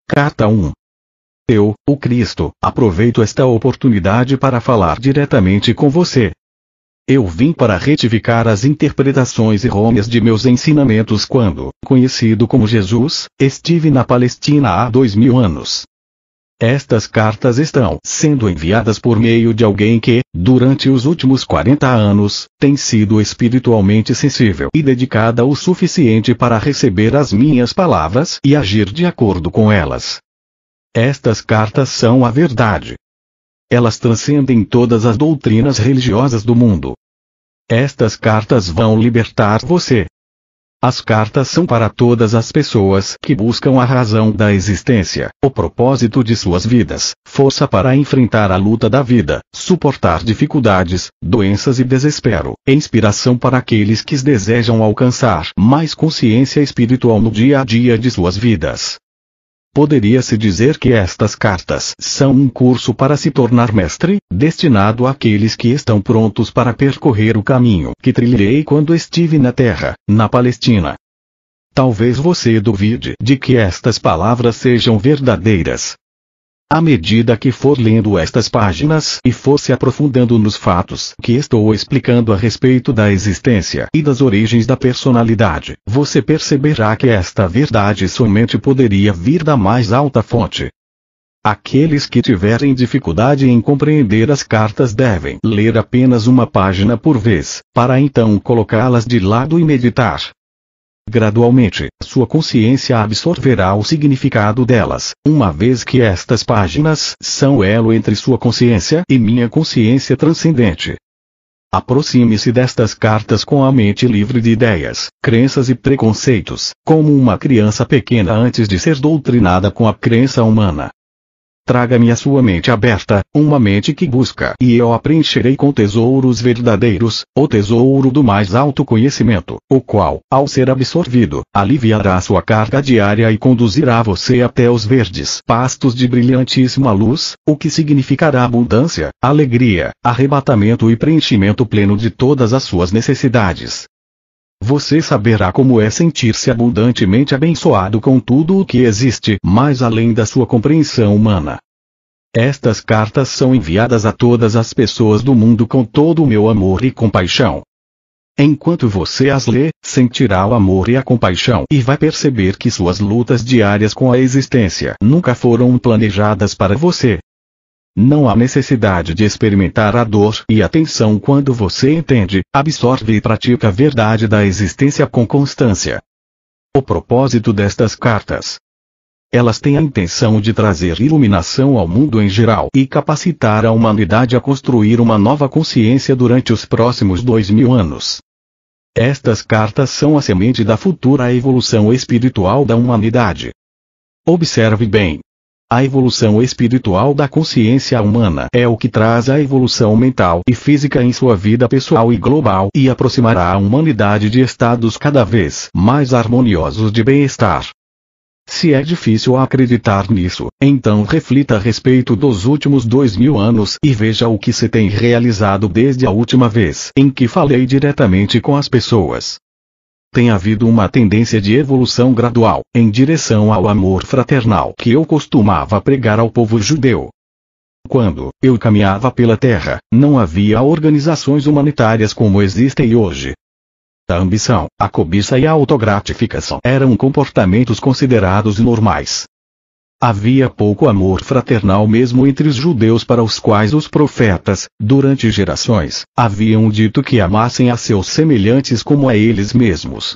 Carta 1. Eu, o Cristo, aproveito esta oportunidade para falar diretamente com você. Eu vim para retificar as interpretações errôneas de meus ensinamentos quando, conhecido como Jesus, estive na Palestina há 2000 anos. Estas cartas estão sendo enviadas por meio de alguém que, durante os últimos 40 anos, tem sido espiritualmente sensível e dedicada o suficiente para receber as minhas palavras e agir de acordo com elas. Estas cartas são a verdade. Elas transcendem todas as doutrinas religiosas do mundo. Estas cartas vão libertar você. As cartas são para todas as pessoas que buscam a razão da existência, o propósito de suas vidas, força para enfrentar a luta da vida, suportar dificuldades, doenças e desespero, e inspiração para aqueles que desejam alcançar mais consciência espiritual no dia a dia de suas vidas. Poderia-se dizer que estas cartas são um curso para se tornar mestre, destinado àqueles que estão prontos para percorrer o caminho que trilhei quando estive na Terra, na Palestina. Talvez você duvide de que estas palavras sejam verdadeiras. À medida que for lendo estas páginas e for se aprofundando nos fatos que estou explicando a respeito da existência e das origens da personalidade, você perceberá que esta verdade somente poderia vir da mais alta fonte. Aqueles que tiverem dificuldade em compreender as cartas devem ler apenas uma página por vez, para então colocá-las de lado e meditar. Gradualmente, sua consciência absorverá o significado delas, uma vez que estas páginas são o elo entre sua consciência e minha consciência transcendente. Aproxime-se destas cartas com a mente livre de ideias, crenças e preconceitos, como uma criança pequena antes de ser doutrinada com a crença humana. Traga-me a sua mente aberta, uma mente que busca, e eu a preencherei com tesouros verdadeiros, o tesouro do mais alto conhecimento, o qual, ao ser absorvido, aliviará sua carga diária e conduzirá você até os verdes pastos de brilhantíssima luz, o que significará abundância, alegria, arrebatamento e preenchimento pleno de todas as suas necessidades. Você saberá como é sentir-se abundantemente abençoado com tudo o que existe, mais além da sua compreensão humana. Estas cartas são enviadas a todas as pessoas do mundo com todo o meu amor e compaixão. Enquanto você as lê, sentirá o amor e a compaixão e vai perceber que suas lutas diárias com a existência nunca foram planejadas para você. Não há necessidade de experimentar a dor e a tensão quando você entende, absorve e pratica a verdade da existência com constância. O propósito destas cartas. Elas têm a intenção de trazer iluminação ao mundo em geral e capacitar a humanidade a construir uma nova consciência durante os próximos 2000 anos. Estas cartas são a semente da futura evolução espiritual da humanidade. Observe bem. A evolução espiritual da consciência humana é o que traz a evolução mental e física em sua vida pessoal e global e aproximará a humanidade de estados cada vez mais harmoniosos de bem-estar. Se é difícil acreditar nisso, então reflita a respeito dos últimos 2000 anos e veja o que se tem realizado desde a última vez em que falei diretamente com as pessoas. Tem havido uma tendência de evolução gradual, em direção ao amor fraternal que eu costumava pregar ao povo judeu. Quando eu caminhava pela terra, não havia organizações humanitárias como existem hoje. A ambição, a cobiça e a autogratificação eram comportamentos considerados normais. Havia pouco amor fraternal mesmo entre os judeus para os quais os profetas, durante gerações, haviam dito que amassem a seus semelhantes como a eles mesmos.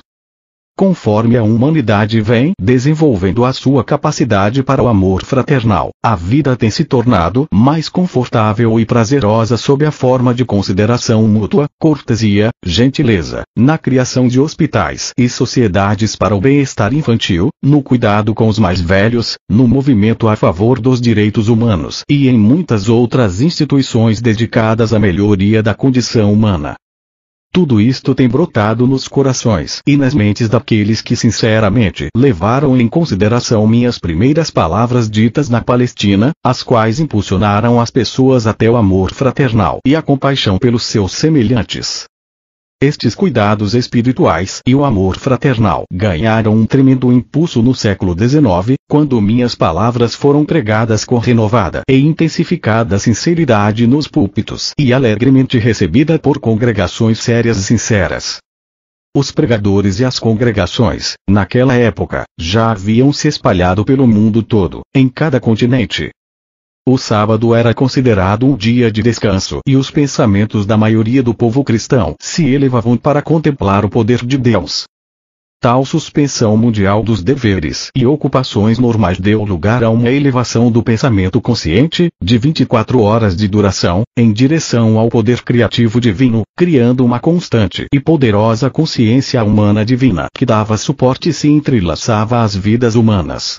Conforme a humanidade vem desenvolvendo a sua capacidade para o amor fraternal, a vida tem se tornado mais confortável e prazerosa sob a forma de consideração mútua, cortesia, gentileza, na criação de hospitais e sociedades para o bem-estar infantil, no cuidado com os mais velhos, no movimento a favor dos direitos humanos e em muitas outras instituições dedicadas à melhoria da condição humana. Tudo isto tem brotado nos corações e nas mentes daqueles que sinceramente levaram em consideração minhas primeiras palavras ditas na Palestina, as quais impulsionaram as pessoas até o amor fraternal e a compaixão pelos seus semelhantes. Estes cuidados espirituais e o amor fraternal ganharam um tremendo impulso no século XIX, quando minhas palavras foram pregadas com renovada e intensificada sinceridade nos púlpitos e alegremente recebida por congregações sérias e sinceras. Os pregadores e as congregações, naquela época, já haviam se espalhado pelo mundo todo, em cada continente. O sábado era considerado um dia de descanso e os pensamentos da maioria do povo cristão se elevavam para contemplar o poder de Deus. Tal suspensão mundial dos deveres e ocupações normais deu lugar a uma elevação do pensamento consciente, de 24 horas de duração, em direção ao poder criativo divino, criando uma constante e poderosa consciência humana divina que dava suporte e se entrelaçava às vidas humanas.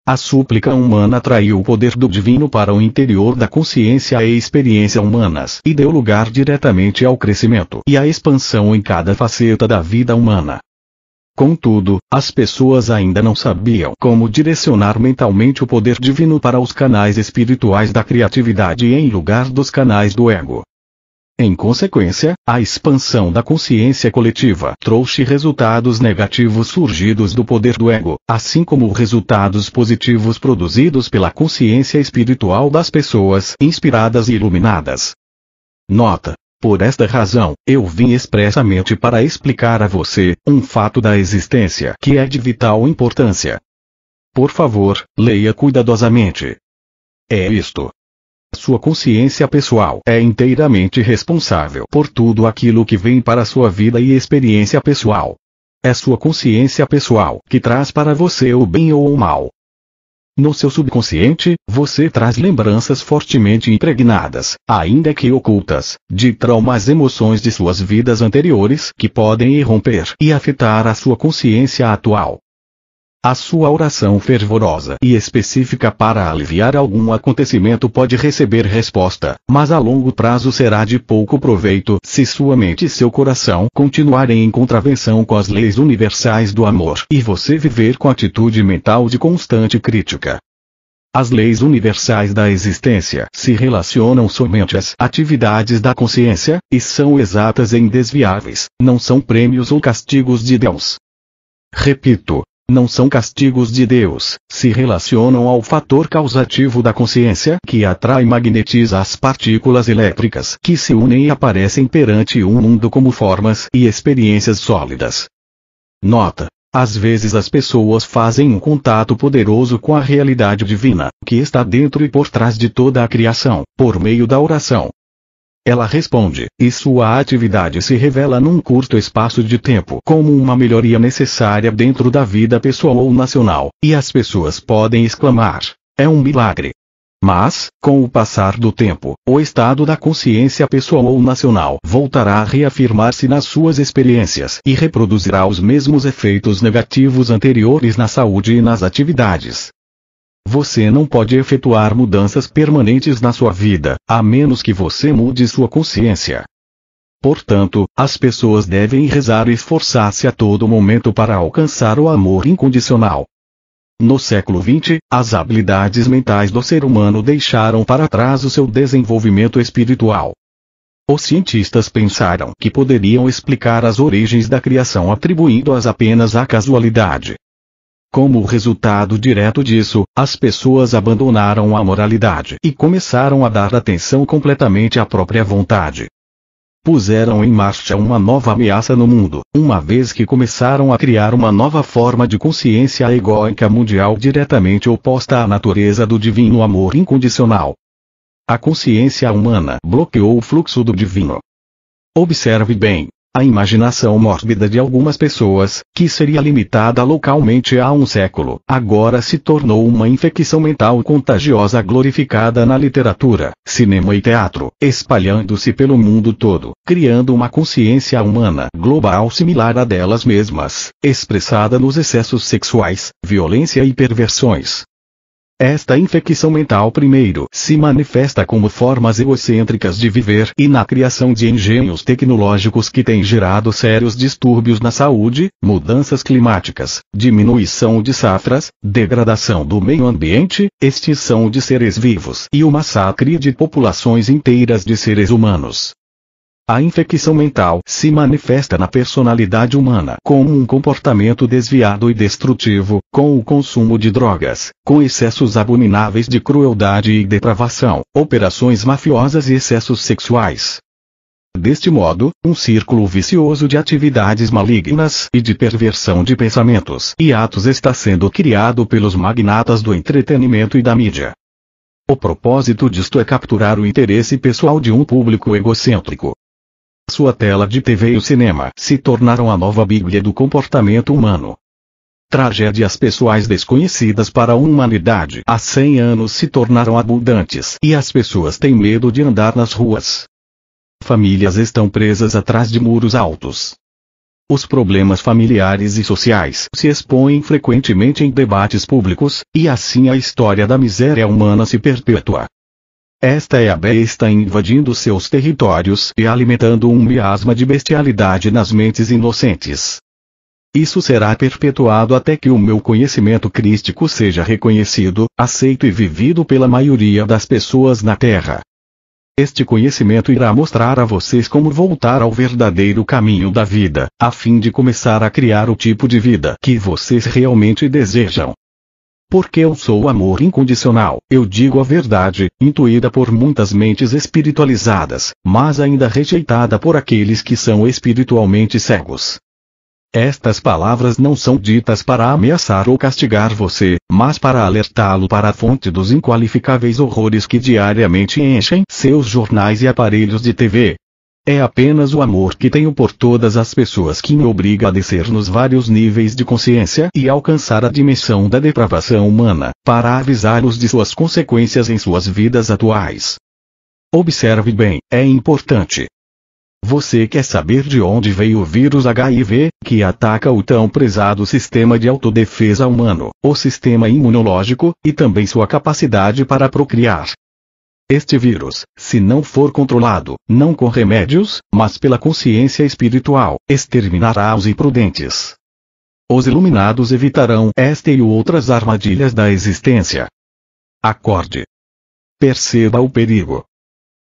A súplica humana atraiu o poder do divino para o interior da consciência e experiência humanas e deu lugar diretamente ao crescimento e à expansão em cada faceta da vida humana. Contudo, as pessoas ainda não sabiam como direcionar mentalmente o poder divino para os canais espirituais da criatividade em lugar dos canais do ego. Em consequência, a expansão da consciência coletiva trouxe resultados negativos surgidos do poder do ego, assim como resultados positivos produzidos pela consciência espiritual das pessoas inspiradas e iluminadas. Nota: por esta razão, eu vim expressamente para explicar a você um fato da existência que é de vital importância. Por favor, leia cuidadosamente. É isto. Sua consciência pessoal é inteiramente responsável por tudo aquilo que vem para sua vida e experiência pessoal. É sua consciência pessoal que traz para você o bem ou o mal. No seu subconsciente, você traz lembranças fortemente impregnadas, ainda que ocultas, de traumas e emoções de suas vidas anteriores que podem irromper e afetar a sua consciência atual. A sua oração fervorosa e específica para aliviar algum acontecimento pode receber resposta, mas a longo prazo será de pouco proveito se sua mente e seu coração continuarem em contravenção com as leis universais do amor e você viver com atitude mental de constante crítica. As leis universais da existência se relacionam somente às atividades da consciência, e são exatas e indesviáveis, não são prêmios ou castigos de Deus. Repito. Não são castigos de Deus, se relacionam ao fator causativo da consciência que atrai e magnetiza as partículas elétricas que se unem e aparecem perante um mundo como formas e experiências sólidas. Nota: às vezes as pessoas fazem um contato poderoso com a realidade divina, que está dentro e por trás de toda a criação, por meio da oração. Ela responde, e sua atividade se revela num curto espaço de tempo como uma melhoria necessária dentro da vida pessoal ou nacional, e as pessoas podem exclamar: é um milagre. Mas, com o passar do tempo, o estado da consciência pessoal ou nacional voltará a reafirmar-se nas suas experiências e reproduzirá os mesmos efeitos negativos anteriores na saúde e nas atividades. Você não pode efetuar mudanças permanentes na sua vida, a menos que você mude sua consciência. Portanto, as pessoas devem rezar e esforçar-se a todo momento para alcançar o amor incondicional. No século XX, as habilidades mentais do ser humano deixaram para trás o seu desenvolvimento espiritual. Os cientistas pensaram que poderiam explicar as origens da criação atribuindo-as apenas à casualidade. Como resultado direto disso, as pessoas abandonaram a moralidade e começaram a dar atenção completamente à própria vontade. Puseram em marcha uma nova ameaça no mundo, uma vez que começaram a criar uma nova forma de consciência egóica mundial diretamente oposta à natureza do divino amor incondicional. A consciência humana bloqueou o fluxo do divino. Observe bem. A imaginação mórbida de algumas pessoas, que seria limitada localmente há um século, agora se tornou uma infecção mental contagiosa glorificada na literatura, cinema e teatro, espalhando-se pelo mundo todo, criando uma consciência humana global similar à delas mesmas, expressada nos excessos sexuais, violência e perversões. Esta infecção mental primeiro se manifesta como formas egocêntricas de viver e na criação de engenhos tecnológicos que têm gerado sérios distúrbios na saúde, mudanças climáticas, diminuição de safras, degradação do meio ambiente, extinção de seres vivos e o massacre de populações inteiras de seres humanos. A infecção mental se manifesta na personalidade humana como um comportamento desviado e destrutivo, com o consumo de drogas, com excessos abomináveis de crueldade e depravação, operações mafiosas e excessos sexuais. Deste modo, um círculo vicioso de atividades malignas e de perversão de pensamentos e atos está sendo criado pelos magnatas do entretenimento e da mídia. O propósito disto é capturar o interesse pessoal de um público egocêntrico. Sua tela de TV e o cinema se tornaram a nova Bíblia do comportamento humano. Tragédias pessoais desconhecidas para a humanidade há 100 anos se tornaram abundantes e as pessoas têm medo de andar nas ruas. Famílias estão presas atrás de muros altos. Os problemas familiares e sociais se expõem frequentemente em debates públicos, e assim a história da miséria humana se perpetua. Esta é a besta invadindo seus territórios e alimentando um miasma de bestialidade nas mentes inocentes. Isso será perpetuado até que o meu conhecimento crístico seja reconhecido, aceito e vivido pela maioria das pessoas na Terra. Este conhecimento irá mostrar a vocês como voltar ao verdadeiro caminho da vida, a fim de começar a criar o tipo de vida que vocês realmente desejam. Porque eu sou o amor incondicional, eu digo a verdade, intuída por muitas mentes espiritualizadas, mas ainda rejeitada por aqueles que são espiritualmente cegos. Estas palavras não são ditas para ameaçar ou castigar você, mas para alertá-lo para a fonte dos inqualificáveis horrores que diariamente enchem seus jornais e aparelhos de TV. É apenas o amor que tenho por todas as pessoas que me obriga a descer nos vários níveis de consciência e alcançar a dimensão da depravação humana, para avisá-los de suas consequências em suas vidas atuais. Observe bem, é importante. Você quer saber de onde veio o vírus HIV, que ataca o tão prezado sistema de autodefesa humano, o sistema imunológico, e também sua capacidade para procriar? Este vírus, se não for controlado, não com remédios, mas pela consciência espiritual, exterminará os imprudentes. Os iluminados evitarão esta e outras armadilhas da existência. Acorde. Perceba o perigo.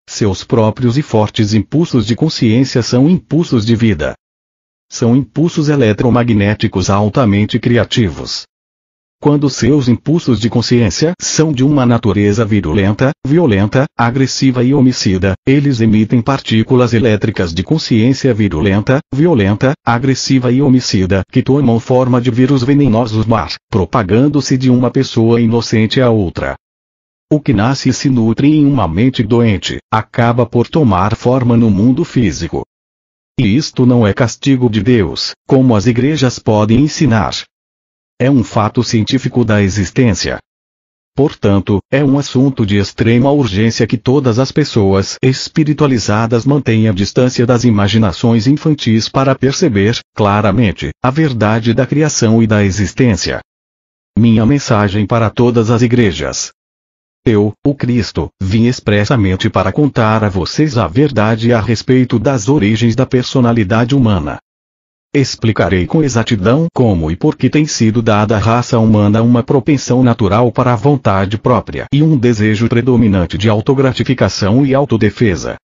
Seus próprios e fortes impulsos de consciência são impulsos de vida. São impulsos eletromagnéticos altamente criativos. Quando seus impulsos de consciência são de uma natureza virulenta, violenta, agressiva e homicida, eles emitem partículas elétricas de consciência virulenta, violenta, agressiva e homicida que tomam forma de vírus venenosos no ar, propagando-se de uma pessoa inocente a outra. O que nasce e se nutre em uma mente doente, acaba por tomar forma no mundo físico. E isto não é castigo de Deus, como as igrejas podem ensinar. É um fato científico da existência. Portanto, é um assunto de extrema urgência que todas as pessoas espiritualizadas mantenham a distância das imaginações infantis para perceber, claramente, a verdade da criação e da existência. Minha mensagem para todas as igrejas. Eu, o Cristo, vim expressamente para contar a vocês a verdade a respeito das origens da personalidade humana. Explicarei com exatidão como e por que tem sido dada à raça humana uma propensão natural para a vontade própria e um desejo predominante de autogratificação e autodefesa.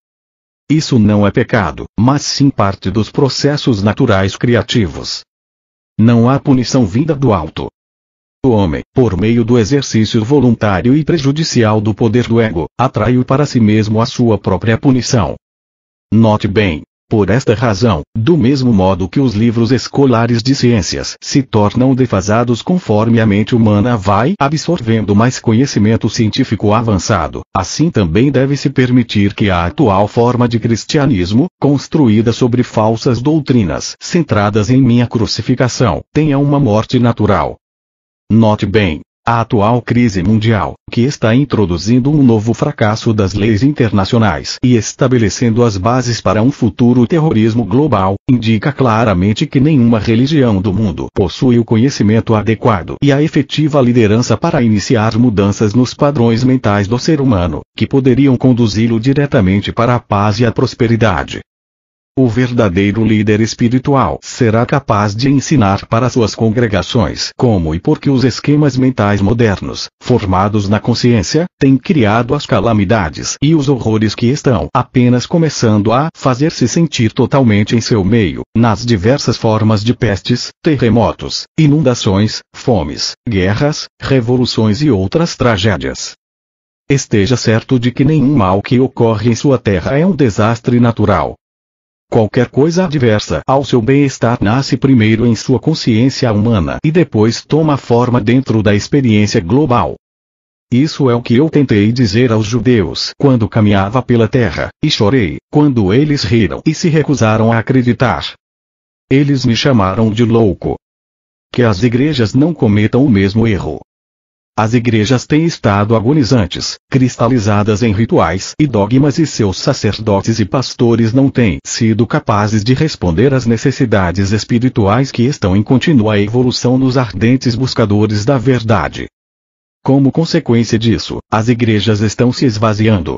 Isso não é pecado, mas sim parte dos processos naturais criativos. Não há punição vinda do alto. O homem, por meio do exercício voluntário e prejudicial do poder do ego, atrai para si mesmo a sua própria punição. Note bem. Por esta razão, do mesmo modo que os livros escolares de ciências se tornam defasados conforme a mente humana vai absorvendo mais conhecimento científico avançado, assim também deve-se permitir que a atual forma de cristianismo, construída sobre falsas doutrinas centradas em minha crucificação, tenha uma morte natural. Note bem. A atual crise mundial, que está introduzindo um novo fracasso das leis internacionais e estabelecendo as bases para um futuro terrorismo global, indica claramente que nenhuma religião do mundo possui o conhecimento adequado e a efetiva liderança para iniciar mudanças nos padrões mentais do ser humano, que poderiam conduzi-lo diretamente para a paz e a prosperidade. O verdadeiro líder espiritual será capaz de ensinar para suas congregações como e por que os esquemas mentais modernos, formados na consciência, têm criado as calamidades e os horrores que estão apenas começando a fazer-se sentir totalmente em seu meio, nas diversas formas de pestes, terremotos, inundações, fomes, guerras, revoluções e outras tragédias. Esteja certo de que nenhum mal que ocorre em sua terra é um desastre natural. Qualquer coisa adversa ao seu bem-estar nasce primeiro em sua consciência humana e depois toma forma dentro da experiência global. Isso é o que eu tentei dizer aos judeus quando caminhava pela terra, e chorei quando eles riram e se recusaram a acreditar. Eles me chamaram de louco. Que as igrejas não cometam o mesmo erro. As igrejas têm estado agonizantes, cristalizadas em rituais e dogmas, e seus sacerdotes e pastores não têm sido capazes de responder às necessidades espirituais que estão em contínua evolução nos ardentes buscadores da verdade. Como consequência disso, as igrejas estão se esvaziando.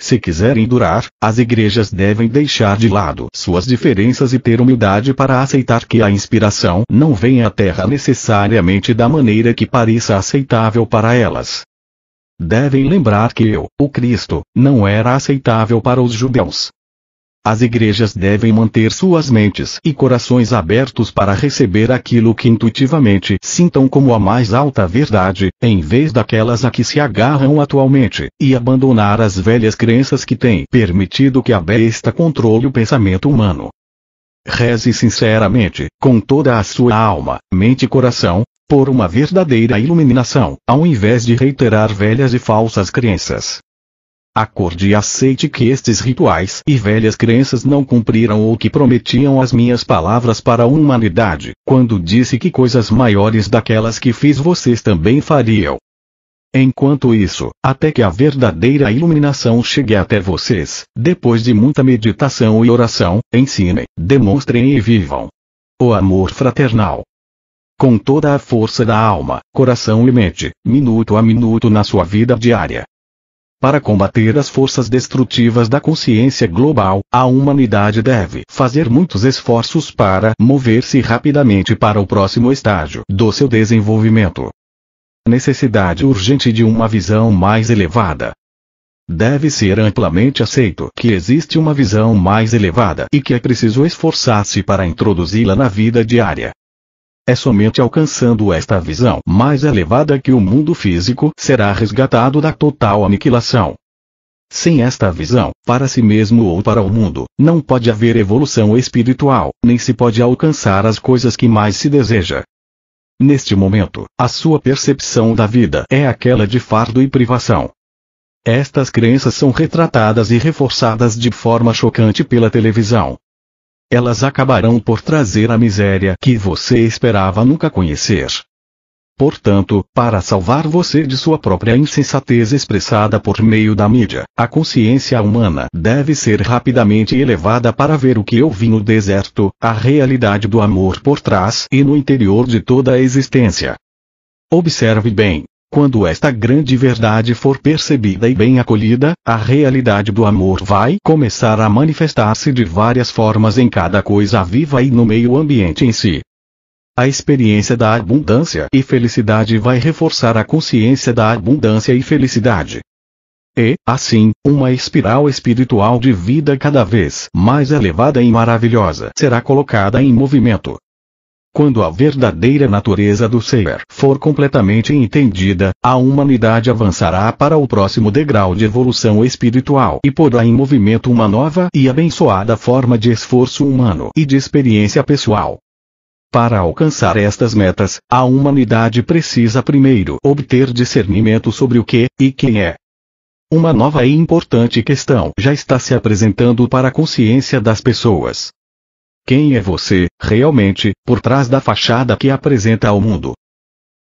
Se quiserem durar, as igrejas devem deixar de lado suas diferenças e ter humildade para aceitar que a inspiração não vem à Terra necessariamente da maneira que pareça aceitável para elas. Devem lembrar que eu, o Cristo, não era aceitável para os judeus. As igrejas devem manter suas mentes e corações abertos para receber aquilo que intuitivamente sintam como a mais alta verdade, em vez daquelas a que se agarram atualmente, e abandonar as velhas crenças que têm permitido que a besta controle o pensamento humano. Reze sinceramente, com toda a sua alma, mente e coração, por uma verdadeira iluminação, ao invés de reiterar velhas e falsas crenças. Acorde e aceite que estes rituais e velhas crenças não cumpriram o que prometiam as minhas palavras para a humanidade, quando disse que coisas maiores daquelas que fiz vocês também fariam. Enquanto isso, até que a verdadeira iluminação chegue até vocês, depois de muita meditação e oração, ensinem, demonstrem e vivam o amor fraternal. Com toda a força da alma, coração e mente, minuto a minuto na sua vida diária. Para combater as forças destrutivas da consciência global, a humanidade deve fazer muitos esforços para mover-se rapidamente para o próximo estágio do seu desenvolvimento. Necessidade urgente de uma visão mais elevada. Deve ser amplamente aceito que existe uma visão mais elevada e que é preciso esforçar-se para introduzi-la na vida diária. É somente alcançando esta visão mais elevada que o mundo físico será resgatado da total aniquilação. Sem esta visão, para si mesmo ou para o mundo, não pode haver evolução espiritual, nem se pode alcançar as coisas que mais se deseja. Neste momento, a sua percepção da vida é aquela de fardo e privação. Estas crenças são retratadas e reforçadas de forma chocante pela televisão. Elas acabarão por trazer a miséria que você esperava nunca conhecer. Portanto, para salvar você de sua própria insensatez expressada por meio da mídia, a consciência humana deve ser rapidamente elevada para ver o que eu vi no deserto, a realidade do amor por trás e no interior de toda a existência. Observe bem. Quando esta grande verdade for percebida e bem acolhida, a realidade do amor vai começar a manifestar-se de várias formas em cada coisa viva e no meio ambiente em si. A experiência da abundância e felicidade vai reforçar a consciência da abundância e felicidade. E, assim, uma espiral espiritual de vida cada vez mais elevada e maravilhosa será colocada em movimento. Quando a verdadeira natureza do ser for completamente entendida, a humanidade avançará para o próximo degrau de evolução espiritual e porá em movimento uma nova e abençoada forma de esforço humano e de experiência pessoal. Para alcançar estas metas, a humanidade precisa primeiro obter discernimento sobre o que e quem é. Uma nova e importante questão já está se apresentando para a consciência das pessoas. Quem é você, realmente, por trás da fachada que apresenta ao mundo?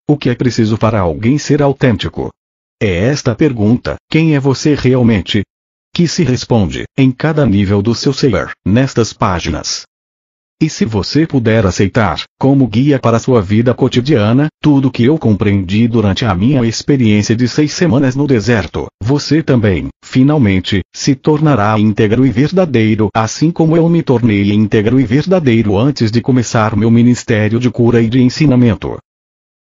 O que é preciso para alguém ser autêntico? É esta pergunta, quem é você realmente? Que se responde, em cada nível do seu ser, nestas páginas. E se você puder aceitar, como guia para sua vida cotidiana, tudo que eu compreendi durante a minha experiência de 6 semanas no deserto, você também, finalmente, se tornará íntegro e verdadeiro, assim como eu me tornei íntegro e verdadeiro antes de começar meu ministério de cura e de ensinamento.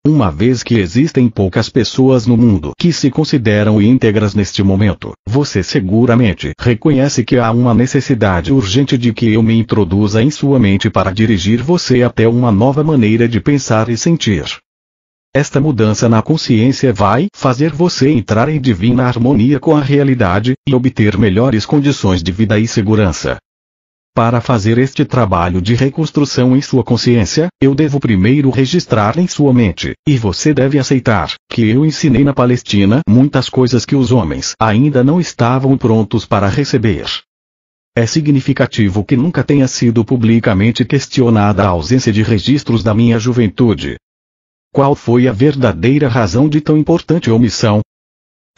Uma vez que existem poucas pessoas no mundo que se consideram íntegras neste momento, você seguramente reconhece que há uma necessidade urgente de que eu me introduza em sua mente para dirigir você até uma nova maneira de pensar e sentir. Esta mudança na consciência vai fazer você entrar em divina harmonia com a realidade e obter melhores condições de vida e segurança. Para fazer este trabalho de reconstrução em sua consciência, eu devo primeiro registrar em sua mente, e você deve aceitar, que eu ensinei na Palestina muitas coisas que os homens ainda não estavam prontos para receber. É significativo que nunca tenha sido publicamente questionada a ausência de registros da minha juventude. Qual foi a verdadeira razão de tão importante omissão?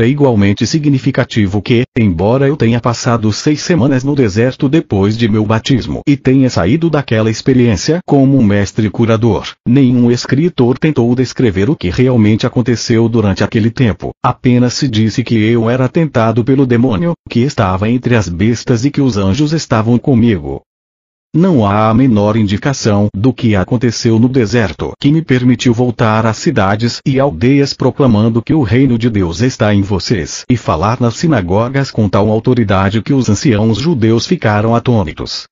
É igualmente significativo que, embora eu tenha passado 6 semanas no deserto depois de meu batismo e tenha saído daquela experiência como um mestre curador, nenhum escritor tentou descrever o que realmente aconteceu durante aquele tempo, apenas se disse que eu era tentado pelo demônio, que estava entre as bestas e que os anjos estavam comigo. Não há a menor indicação do que aconteceu no deserto que me permitiu voltar às cidades e aldeias proclamando que o reino de Deus está em vocês e falar nas sinagogas com tal autoridade que os anciãos judeus ficaram atônitos.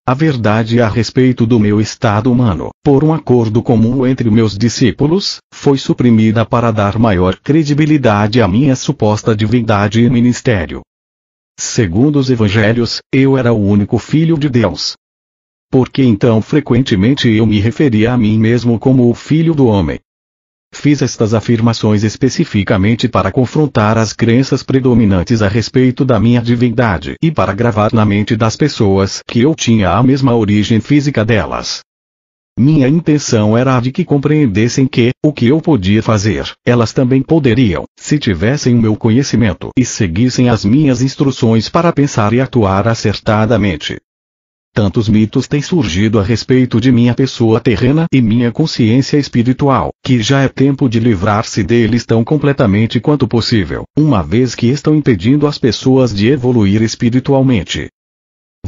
A verdade a respeito do meu estado humano, por um acordo comum entre meus discípulos, foi suprimida para dar maior credibilidade à minha suposta divindade e ministério. Segundo os evangelhos, eu era o único filho de Deus. Por que então frequentemente eu me referia a mim mesmo como o Filho do Homem? Fiz estas afirmações especificamente para confrontar as crenças predominantes a respeito da minha divindade e para gravar na mente das pessoas que eu tinha a mesma origem física delas. Minha intenção era a de que compreendessem que, o que eu podia fazer, elas também poderiam, se tivessem o meu conhecimento e seguissem as minhas instruções para pensar e atuar acertadamente. Tantos mitos têm surgido a respeito de minha pessoa terrena e minha consciência espiritual, que já é tempo de livrar-se deles tão completamente quanto possível, uma vez que estão impedindo as pessoas de evoluir espiritualmente.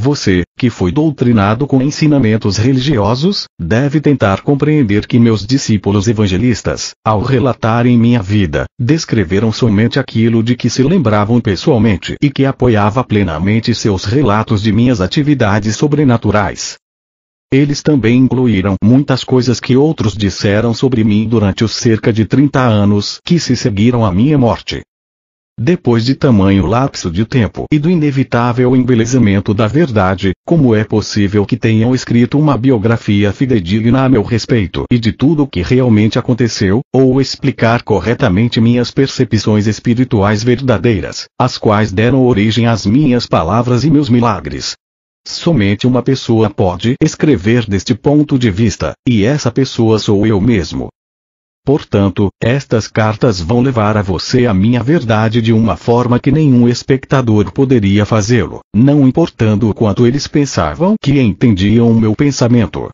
Você, que foi doutrinado com ensinamentos religiosos, deve tentar compreender que meus discípulos evangelistas, ao relatarem minha vida, descreveram somente aquilo de que se lembravam pessoalmente e que apoiava plenamente seus relatos de minhas atividades sobrenaturais. Eles também incluíram muitas coisas que outros disseram sobre mim durante os cerca de 30 anos que se seguiram à minha morte. Depois de tamanho lapso de tempo e do inevitável embelezamento da verdade, como é possível que tenham escrito uma biografia fidedigna a meu respeito e de tudo o que realmente aconteceu, ou explicar corretamente minhas percepções espirituais verdadeiras, as quais deram origem às minhas palavras e meus milagres? Somente uma pessoa pode escrever deste ponto de vista, e essa pessoa sou eu mesmo. Portanto, estas cartas vão levar a você a minha verdade de uma forma que nenhum espectador poderia fazê-lo, não importando o quanto eles pensavam que entendiam o meu pensamento.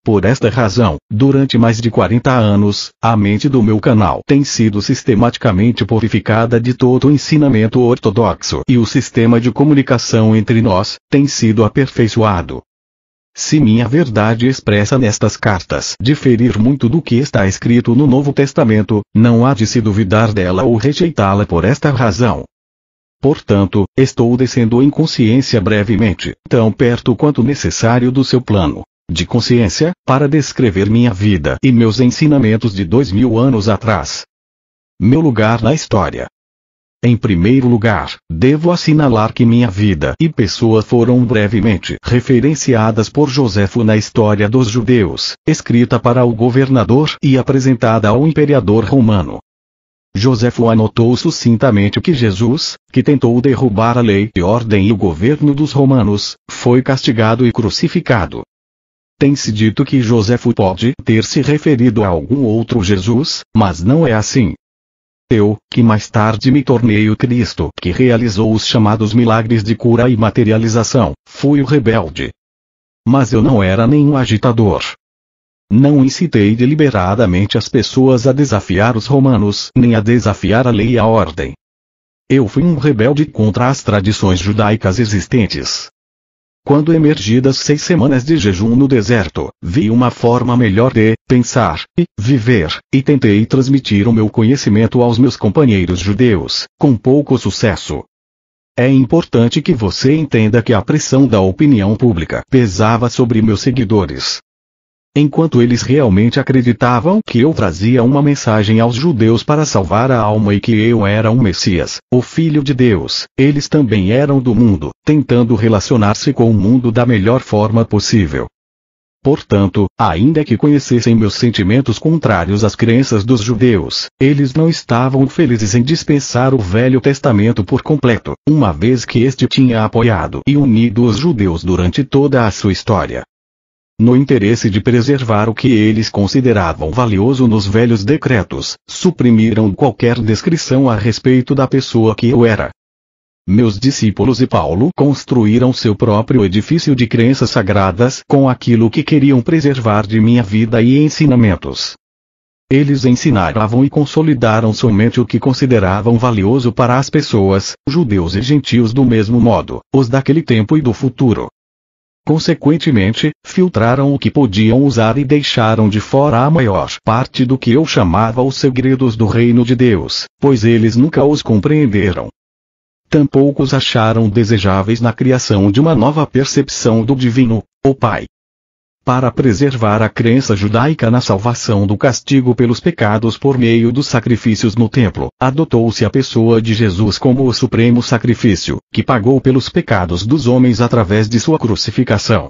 Por esta razão, durante mais de 40 anos, a mente do meu canal tem sido sistematicamente purificada de todo o ensinamento ortodoxo e o sistema de comunicação entre nós tem sido aperfeiçoado. Se minha verdade expressa nestas cartas diferir muito do que está escrito no Novo Testamento, não há de se duvidar dela ou rejeitá-la por esta razão. Portanto, estou descendo em consciência brevemente, tão perto quanto necessário do seu plano de consciência, para descrever minha vida e meus ensinamentos de 2000 anos atrás. Meu lugar na história. Em primeiro lugar, devo assinalar que minha vida e pessoa foram brevemente referenciadas por Joséfo na História dos Judeus, escrita para o governador e apresentada ao imperador romano. Joséfo anotou sucintamente que Jesus, que tentou derrubar a lei e ordem e o governo dos romanos, foi castigado e crucificado. Tem-se dito que Joséfo pode ter se referido a algum outro Jesus, mas não é assim. Eu, que mais tarde me tornei o Cristo, que realizou os chamados milagres de cura e materialização, fui o rebelde. Mas eu não era nenhum agitador. Não incitei deliberadamente as pessoas a desafiar os romanos, nem a desafiar a lei e a ordem. Eu fui um rebelde contra as tradições judaicas existentes. Quando emergi das 6 semanas de jejum no deserto, vi uma forma melhor de pensar e viver, e tentei transmitir o meu conhecimento aos meus companheiros judeus, com pouco sucesso. É importante que você entenda que a pressão da opinião pública pesava sobre meus seguidores. Enquanto eles realmente acreditavam que eu trazia uma mensagem aos judeus para salvar a alma e que eu era um Messias, o Filho de Deus, eles também eram do mundo, tentando relacionar-se com o mundo da melhor forma possível. Portanto, ainda que conhecessem meus sentimentos contrários às crenças dos judeus, eles não estavam felizes em dispensar o Velho Testamento por completo, uma vez que este tinha apoiado e unido os judeus durante toda a sua história. No interesse de preservar o que eles consideravam valioso nos velhos decretos, suprimiram qualquer descrição a respeito da pessoa que eu era. Meus discípulos e Paulo construíram seu próprio edifício de crenças sagradas com aquilo que queriam preservar de minha vida e ensinamentos. Eles ensinaram e consolidaram somente o que consideravam valioso para as pessoas, judeus e gentios do mesmo modo, os daquele tempo e do futuro. Consequentemente, filtraram o que podiam usar e deixaram de fora a maior parte do que eu chamava os segredos do reino de Deus, pois eles nunca os compreenderam. Tampouco os acharam desejáveis na criação de uma nova percepção do divino, o Pai. Para preservar a crença judaica na salvação do castigo pelos pecados por meio dos sacrifícios no templo, adotou-se a pessoa de Jesus como o supremo sacrifício, que pagou pelos pecados dos homens através de sua crucificação.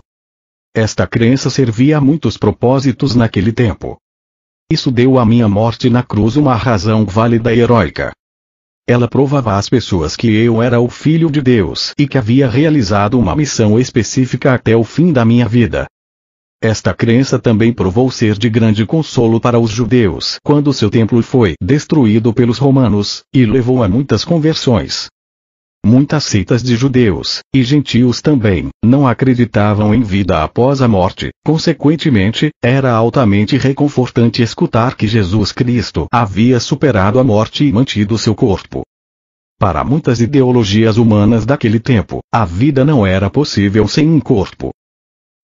Esta crença servia a muitos propósitos naquele tempo. Isso deu à minha morte na cruz uma razão válida e heróica. Ela provava às pessoas que eu era o Filho de Deus e que havia realizado uma missão específica até o fim da minha vida. Esta crença também provou ser de grande consolo para os judeus quando seu templo foi destruído pelos romanos, e levou a muitas conversões. Muitas seitas de judeus, e gentios também, não acreditavam em vida após a morte, consequentemente, era altamente reconfortante escutar que Jesus Cristo havia superado a morte e mantido seu corpo. Para muitas ideologias humanas daquele tempo, a vida não era possível sem um corpo.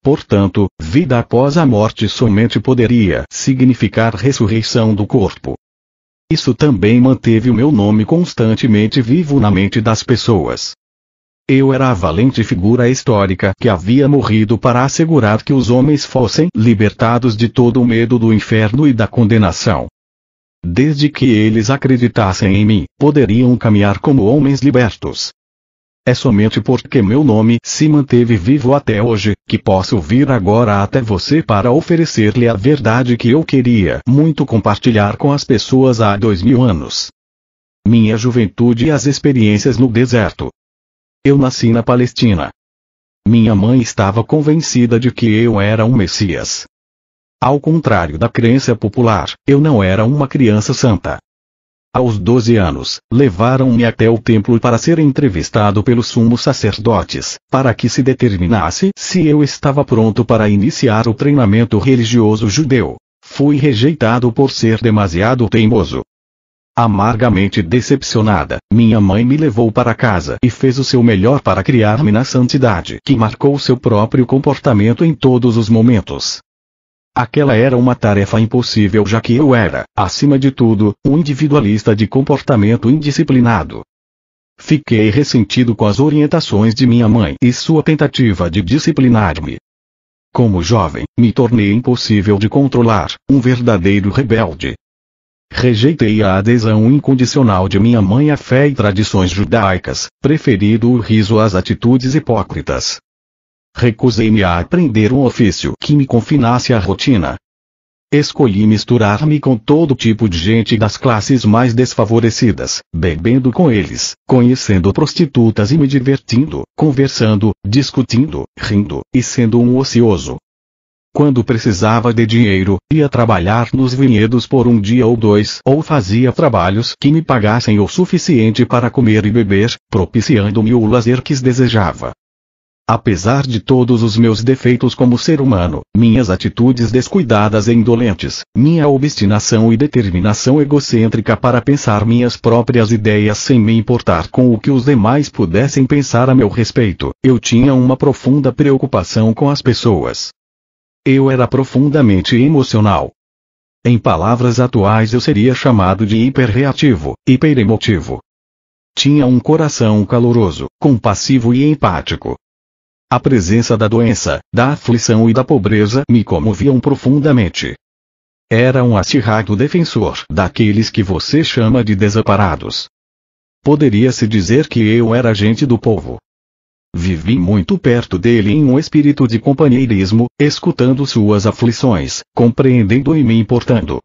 Portanto, vida após a morte somente poderia significar ressurreição do corpo. Isso também manteve o meu nome constantemente vivo na mente das pessoas. Eu era a valente figura histórica que havia morrido para assegurar que os homens fossem libertados de todo o medo do inferno e da condenação. Desde que eles acreditassem em mim, poderiam caminhar como homens libertos. É somente porque meu nome se manteve vivo até hoje, que posso vir agora até você para oferecer-lhe a verdade que eu queria muito compartilhar com as pessoas há 2000 anos. Minha juventude e as experiências no deserto. Eu nasci na Palestina. Minha mãe estava convencida de que eu era um Messias. Ao contrário da crença popular, eu não era uma criança santa. Aos 12 anos, levaram-me até o templo para ser entrevistado pelos sumos sacerdotes, para que se determinasse se eu estava pronto para iniciar o treinamento religioso judeu. Fui rejeitado por ser demasiado teimoso. Amargamente decepcionada, minha mãe me levou para casa e fez o seu melhor para criar-me na santidade que marcou seu próprio comportamento em todos os momentos. Aquela era uma tarefa impossível já que eu era, acima de tudo, um individualista de comportamento indisciplinado. Fiquei ressentido com as orientações de minha mãe e sua tentativa de disciplinar-me. Como jovem, me tornei impossível de controlar, um verdadeiro rebelde. Rejeitei a adesão incondicional de minha mãe à fé e tradições judaicas, preferindo o riso às atitudes hipócritas. Recusei-me a aprender um ofício que me confinasse à rotina. Escolhi misturar-me com todo tipo de gente das classes mais desfavorecidas, bebendo com eles, conhecendo prostitutas e me divertindo, conversando, discutindo, rindo, e sendo um ocioso. Quando precisava de dinheiro, ia trabalhar nos vinhedos por um dia ou dois, ou fazia trabalhos que me pagassem o suficiente para comer e beber, propiciando-me o lazer que desejava. Apesar de todos os meus defeitos como ser humano, minhas atitudes descuidadas e indolentes, minha obstinação e determinação egocêntrica para pensar minhas próprias ideias sem me importar com o que os demais pudessem pensar a meu respeito, eu tinha uma profunda preocupação com as pessoas. Eu era profundamente emocional. Em palavras atuais eu seria chamado de hiperreativo, hiperemotivo. Tinha um coração caloroso, compassivo e empático. A presença da doença, da aflição e da pobreza me comoviam profundamente. Era um acirrado defensor daqueles que você chama de desamparados. Poderia-se dizer que eu era gente do povo. Vivi muito perto dele em um espírito de companheirismo, escutando suas aflições, compreendendo e me importando.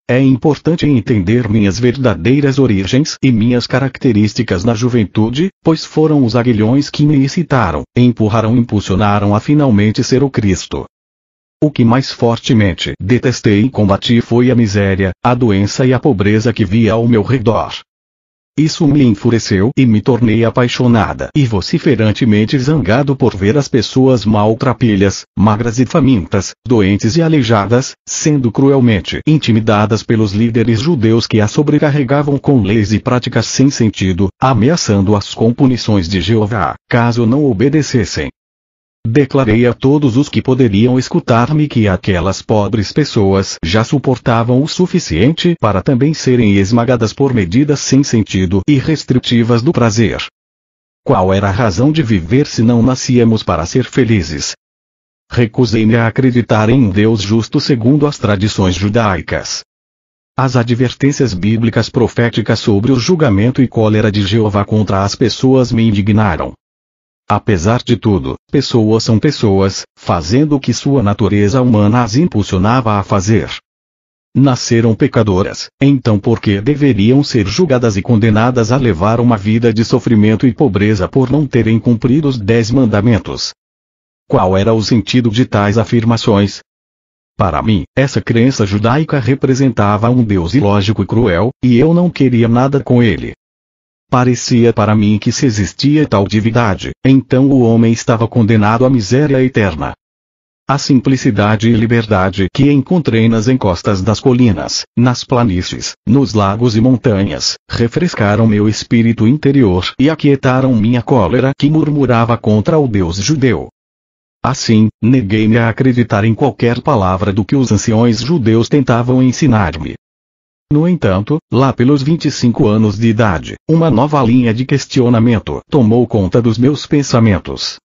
É importante entender minhas verdadeiras origens e minhas características na juventude, pois foram os aguilhões que me excitaram, empurraram e impulsionaram a finalmente ser o Cristo. O que mais fortemente detestei e combati foi a miséria, a doença e a pobreza que via ao meu redor. Isso me enfureceu e me tornei apaixonada e vociferantemente zangado por ver as pessoas maltrapilhas, magras e famintas, doentes e aleijadas, sendo cruelmente intimidadas pelos líderes judeus que as sobrecarregavam com leis e práticas sem sentido, ameaçando-as com punições de Jeová, caso não obedecessem. Declarei a todos os que poderiam escutar-me que aquelas pobres pessoas já suportavam o suficiente para também serem esmagadas por medidas sem sentido e restritivas do prazer. Qual era a razão de viver se não nascíamos para ser felizes? Recusei-me a acreditar em um Deus justo segundo as tradições judaicas. As advertências bíblicas proféticas sobre o julgamento e cólera de Jeová contra as pessoas me indignaram. Apesar de tudo, pessoas são pessoas, fazendo o que sua natureza humana as impulsionava a fazer. Nasceram pecadoras, então por que deveriam ser julgadas e condenadas a levar uma vida de sofrimento e pobreza por não terem cumprido os 10 mandamentos? Qual era o sentido de tais afirmações? Para mim, essa crença judaica representava um Deus ilógico e cruel, e eu não queria nada com ele. Parecia para mim que se existia tal divindade, então o homem estava condenado à miséria eterna. A simplicidade e liberdade que encontrei nas encostas das colinas, nas planícies, nos lagos e montanhas, refrescaram meu espírito interior e aquietaram minha cólera que murmurava contra o Deus judeu. Assim, neguei-me a acreditar em qualquer palavra do que os anciões judeus tentavam ensinar-me. No entanto, lá pelos 25 anos de idade, uma nova linha de questionamento tomou conta dos meus pensamentos.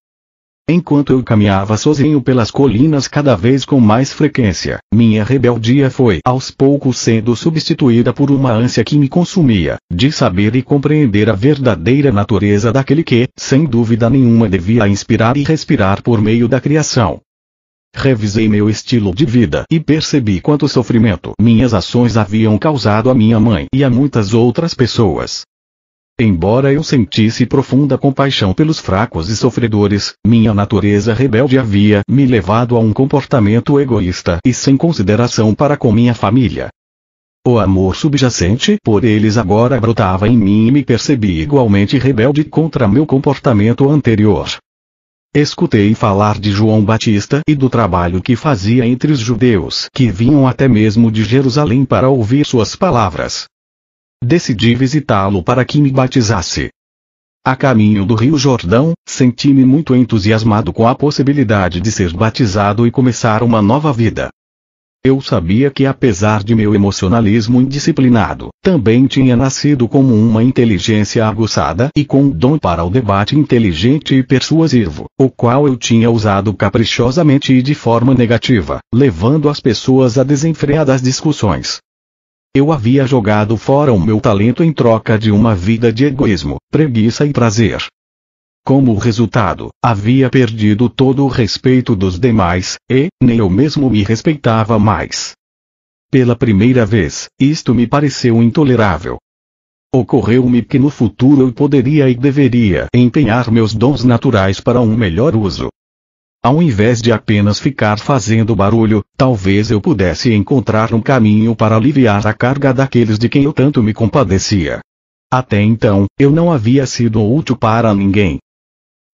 Enquanto eu caminhava sozinho pelas colinas cada vez com mais frequência, minha rebeldia foi aos poucos sendo substituída por uma ânsia que me consumia, de saber e compreender a verdadeira natureza daquele que, sem dúvida nenhuma, devia inspirar e respirar por meio da criação. Revisei meu estilo de vida e percebi quanto sofrimento minhas ações haviam causado a minha mãe e a muitas outras pessoas. Embora eu sentisse profunda compaixão pelos fracos e sofredores, minha natureza rebelde havia me levado a um comportamento egoísta e sem consideração para com minha família. O amor subjacente por eles agora brotava em mim e me percebi igualmente rebelde contra meu comportamento anterior. Escutei falar de João Batista e do trabalho que fazia entre os judeus que vinham até mesmo de Jerusalém para ouvir suas palavras. Decidi visitá-lo para que me batizasse. A caminho do Rio Jordão, senti-me muito entusiasmado com a possibilidade de ser batizado e começar uma nova vida. Eu sabia que apesar de meu emocionalismo indisciplinado, também tinha nascido como uma inteligência aguçada e com um dom para o debate inteligente e persuasivo, o qual eu tinha usado caprichosamente e de forma negativa, levando as pessoas a desenfreadas discussões. Eu havia jogado fora o meu talento em troca de uma vida de egoísmo, preguiça e prazer. Como resultado, havia perdido todo o respeito dos demais, e nem eu mesmo me respeitava mais. Pela primeira vez, isto me pareceu intolerável. Ocorreu-me que no futuro eu poderia e deveria empenhar meus dons naturais para um melhor uso. Ao invés de apenas ficar fazendo barulho, talvez eu pudesse encontrar um caminho para aliviar a carga daqueles de quem eu tanto me compadecia. Até então, eu não havia sido útil para ninguém.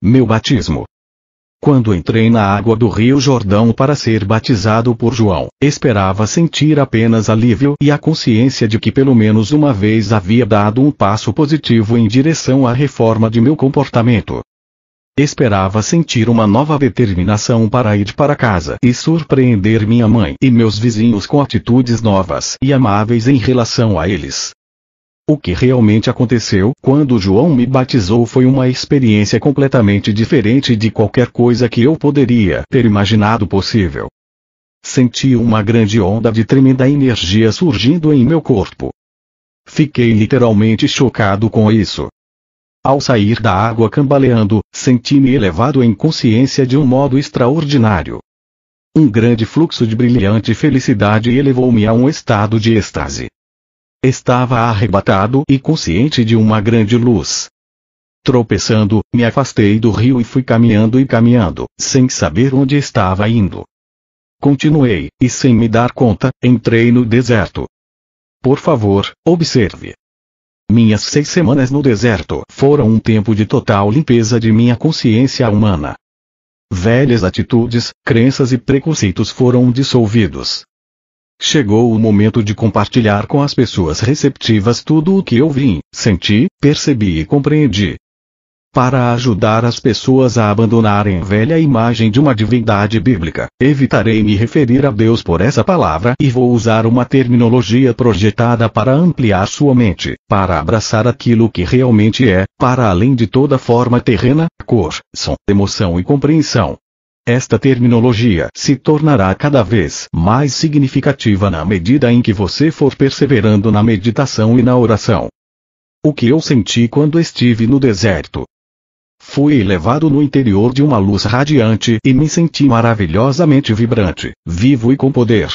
Meu batismo. Quando entrei na água do Rio Jordão para ser batizado por João, esperava sentir apenas alívio e a consciência de que pelo menos uma vez havia dado um passo positivo em direção à reforma de meu comportamento. Esperava sentir uma nova determinação para ir para casa e surpreender minha mãe e meus vizinhos com atitudes novas e amáveis em relação a eles. O que realmente aconteceu quando João me batizou foi uma experiência completamente diferente de qualquer coisa que eu poderia ter imaginado possível. Senti uma grande onda de tremenda energia surgindo em meu corpo. Fiquei literalmente chocado com isso. Ao sair da água cambaleando, senti-me elevado em consciência de um modo extraordinário. Um grande fluxo de brilhante felicidade elevou-me a um estado de êxtase. Estava arrebatado e consciente de uma grande luz. Tropeçando, me afastei do rio e fui caminhando, sem saber onde estava indo. Continuei, e sem me dar conta, entrei no deserto. Por favor, observe. Minhas 6 semanas no deserto foram um tempo de total limpeza de minha consciência humana. Velhas atitudes, crenças e preconceitos foram dissolvidos. Chegou o momento de compartilhar com as pessoas receptivas tudo o que eu vi, senti, percebi e compreendi. Para ajudar as pessoas a abandonarem a velha imagem de uma divindade bíblica, evitarei me referir a Deus por essa palavra e vou usar uma terminologia projetada para ampliar sua mente, para abraçar aquilo que realmente é, para além de toda forma terrena, cor, som, emoção e compreensão. Esta terminologia se tornará cada vez mais significativa na medida em que você for perseverando na meditação e na oração. O que eu senti quando estive no deserto? Fui levado no interior de uma luz radiante e me senti maravilhosamente vibrante, vivo e com poder.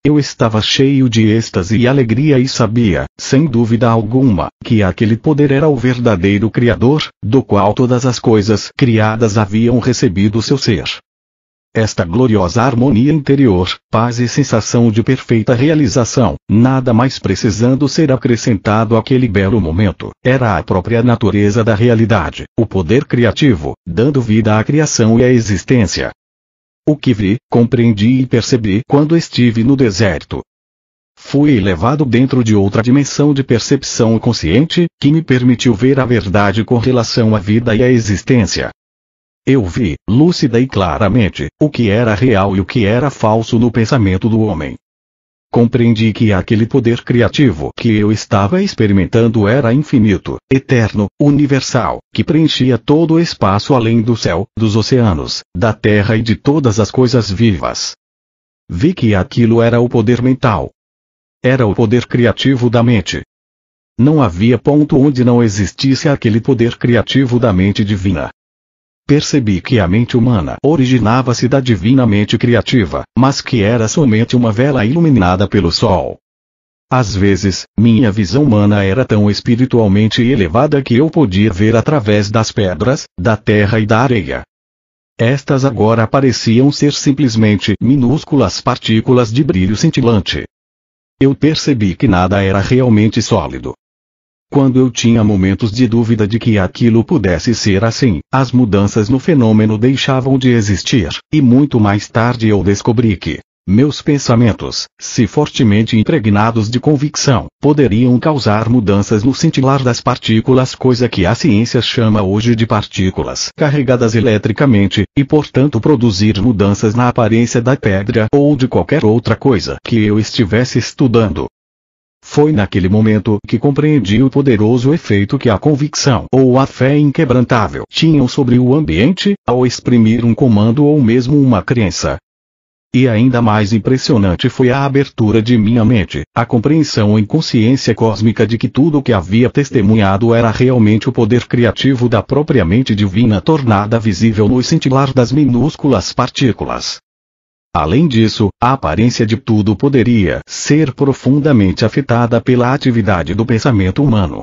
Eu estava cheio de êxtase e alegria e sabia, sem dúvida alguma, que aquele poder era o verdadeiro Criador, do qual todas as coisas criadas haviam recebido seu ser. Esta gloriosa harmonia interior, paz e sensação de perfeita realização, nada mais precisando ser acrescentado àquele belo momento, era a própria natureza da realidade, o poder criativo, dando vida à criação e à existência. O que vi, compreendi e percebi quando estive no deserto. Fui levado dentro de outra dimensão de percepção consciente, que me permitiu ver a verdade com relação à vida e à existência. Eu vi, lúcida e claramente, o que era real e o que era falso no pensamento do homem. Compreendi que aquele poder criativo que eu estava experimentando era infinito, eterno, universal, que preenchia todo o espaço além do céu, dos oceanos, da terra e de todas as coisas vivas. Vi que aquilo era o poder mental. Era o poder criativo da mente. Não havia ponto onde não existisse aquele poder criativo da mente divina. Percebi que a mente humana originava-se da divina mente criativa, mas que era somente uma vela iluminada pelo sol. Às vezes, minha visão humana era tão espiritualmente elevada que eu podia ver através das pedras, da terra e da areia. Estas agora pareciam ser simplesmente minúsculas partículas de brilho cintilante. Eu percebi que nada era realmente sólido. Quando eu tinha momentos de dúvida de que aquilo pudesse ser assim, as mudanças no fenômeno deixavam de existir, e muito mais tarde eu descobri que meus pensamentos, se fortemente impregnados de convicção, poderiam causar mudanças no cintilar das partículas, coisa que a ciência chama hoje de partículas carregadas eletricamente, e portanto produzir mudanças na aparência da pedra ou de qualquer outra coisa que eu estivesse estudando. Foi naquele momento que compreendi o poderoso efeito que a convicção ou a fé inquebrantável tinham sobre o ambiente, ao exprimir um comando ou mesmo uma crença. E ainda mais impressionante foi a abertura de minha mente, a compreensão em consciência cósmica de que tudo o que havia testemunhado era realmente o poder criativo da própria mente divina tornada visível no cintilar das minúsculas partículas. Além disso, a aparência de tudo poderia ser profundamente afetada pela atividade do pensamento humano.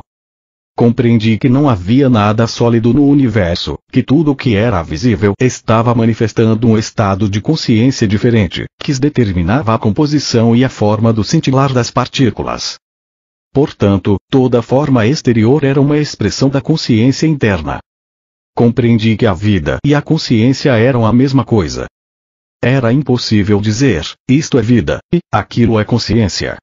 Compreendi que não havia nada sólido no universo, que tudo o que era visível estava manifestando um estado de consciência diferente, que determinava a composição e a forma do cintilar das partículas. Portanto, toda forma exterior era uma expressão da consciência interna. Compreendi que a vida e a consciência eram a mesma coisa. Era impossível dizer, isto é vida, e aquilo é consciência.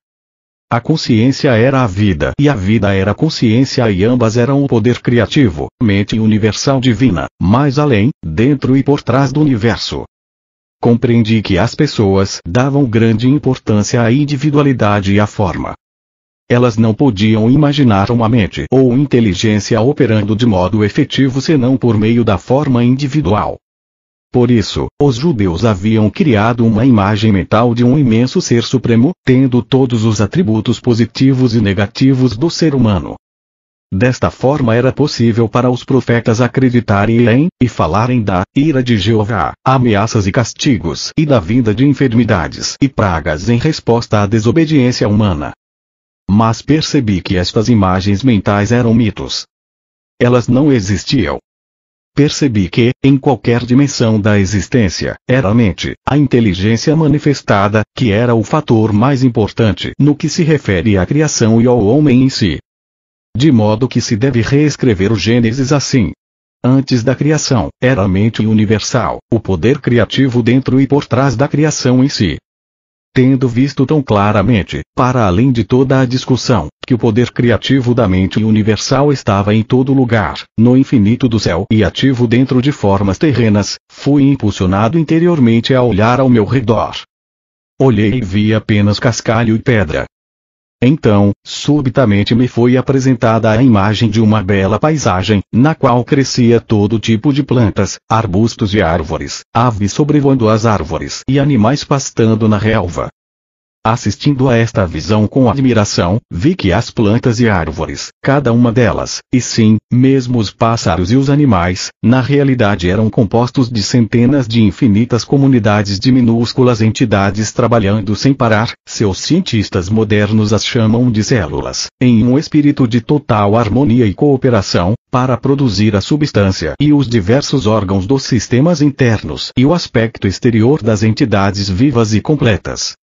A consciência era a vida e a vida era a consciência e ambas eram o poder criativo, mente universal divina, mais além, dentro e por trás do universo. Compreendi que as pessoas davam grande importância à individualidade e à forma. Elas não podiam imaginar uma mente ou inteligência operando de modo efetivo senão por meio da forma individual. Por isso, os judeus haviam criado uma imagem mental de um imenso ser supremo, tendo todos os atributos positivos e negativos do ser humano. Desta forma era possível para os profetas acreditarem em, e falarem da, ira de Jeová, ameaças e castigos e da vinda de enfermidades e pragas em resposta à desobediência humana. Mas percebi que estas imagens mentais eram mitos. Elas não existiam. Percebi que, em qualquer dimensão da existência, era a mente, a inteligência manifestada, que era o fator mais importante no que se refere à criação e ao homem em si. De modo que se deve reescrever o Gênesis assim. Antes da criação, era a mente universal, o poder criativo dentro e por trás da criação em si. Tendo visto tão claramente, para além de toda a discussão, que o poder criativo da mente universal estava em todo lugar, no infinito do céu e ativo dentro de formas terrenas, fui impulsionado interiormente a olhar ao meu redor. Olhei e vi apenas cascalho e pedra. Então, subitamente me foi apresentada a imagem de uma bela paisagem, na qual crescia todo tipo de plantas, arbustos e árvores, aves sobrevoando as árvores e animais pastando na relva. Assistindo a esta visão com admiração, vi que as plantas e árvores, cada uma delas, e sim, mesmo os pássaros e os animais, na realidade eram compostos de centenas de infinitas comunidades de minúsculas entidades trabalhando sem parar, seus cientistas modernos as chamam de células, em um espírito de total harmonia e cooperação, para produzir a substância e os diversos órgãos dos sistemas internos e o aspecto exterior das entidades vivas e completas.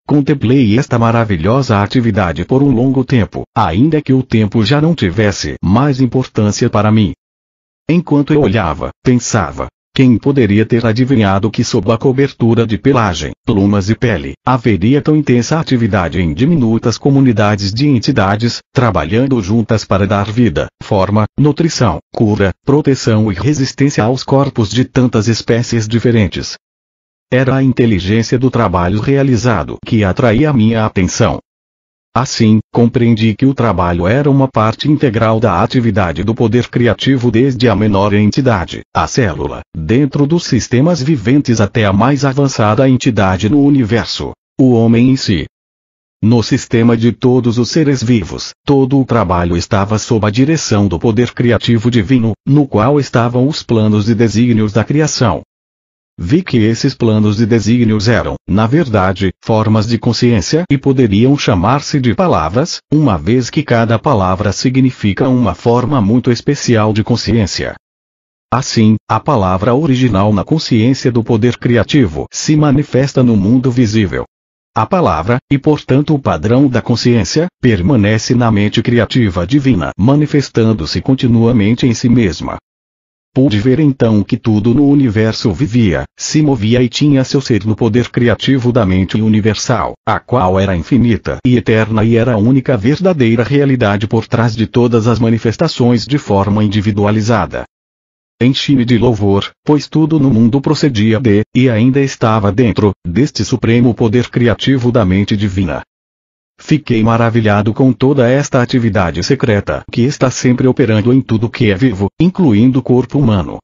Contemplei esta maravilhosa atividade por um longo tempo, ainda que o tempo já não tivesse mais importância para mim. Enquanto eu olhava, pensava, quem poderia ter adivinhado que sob a cobertura de pelagem, plumas e pele, haveria tão intensa atividade em diminutas comunidades de entidades, trabalhando juntas para dar vida, forma, nutrição, cura, proteção e resistência aos corpos de tantas espécies diferentes. Era a inteligência do trabalho realizado que atraía minha atenção. Assim, compreendi que o trabalho era uma parte integral da atividade do poder criativo desde a menor entidade, a célula, dentro dos sistemas viventes até a mais avançada entidade no universo, o homem em si. No sistema de todos os seres vivos, todo o trabalho estava sob a direção do poder criativo divino, no qual estavam os planos e desígnios da criação. Vi que esses planos e desígnios eram, na verdade, formas de consciência e poderiam chamar-se de palavras, uma vez que cada palavra significa uma forma muito especial de consciência. Assim, a palavra original na consciência do poder criativo se manifesta no mundo visível. A palavra, e portanto o padrão da consciência, permanece na mente criativa divina, manifestando-se continuamente em si mesma. Pude ver então que tudo no universo vivia, se movia e tinha seu ser no poder criativo da mente universal, a qual era infinita e eterna e era a única verdadeira realidade por trás de todas as manifestações de forma individualizada. Enchi-me de louvor, pois tudo no mundo procedia de, e ainda estava dentro, deste supremo poder criativo da mente divina. Fiquei maravilhado com toda esta atividade secreta que está sempre operando em tudo que é vivo, incluindo o corpo humano.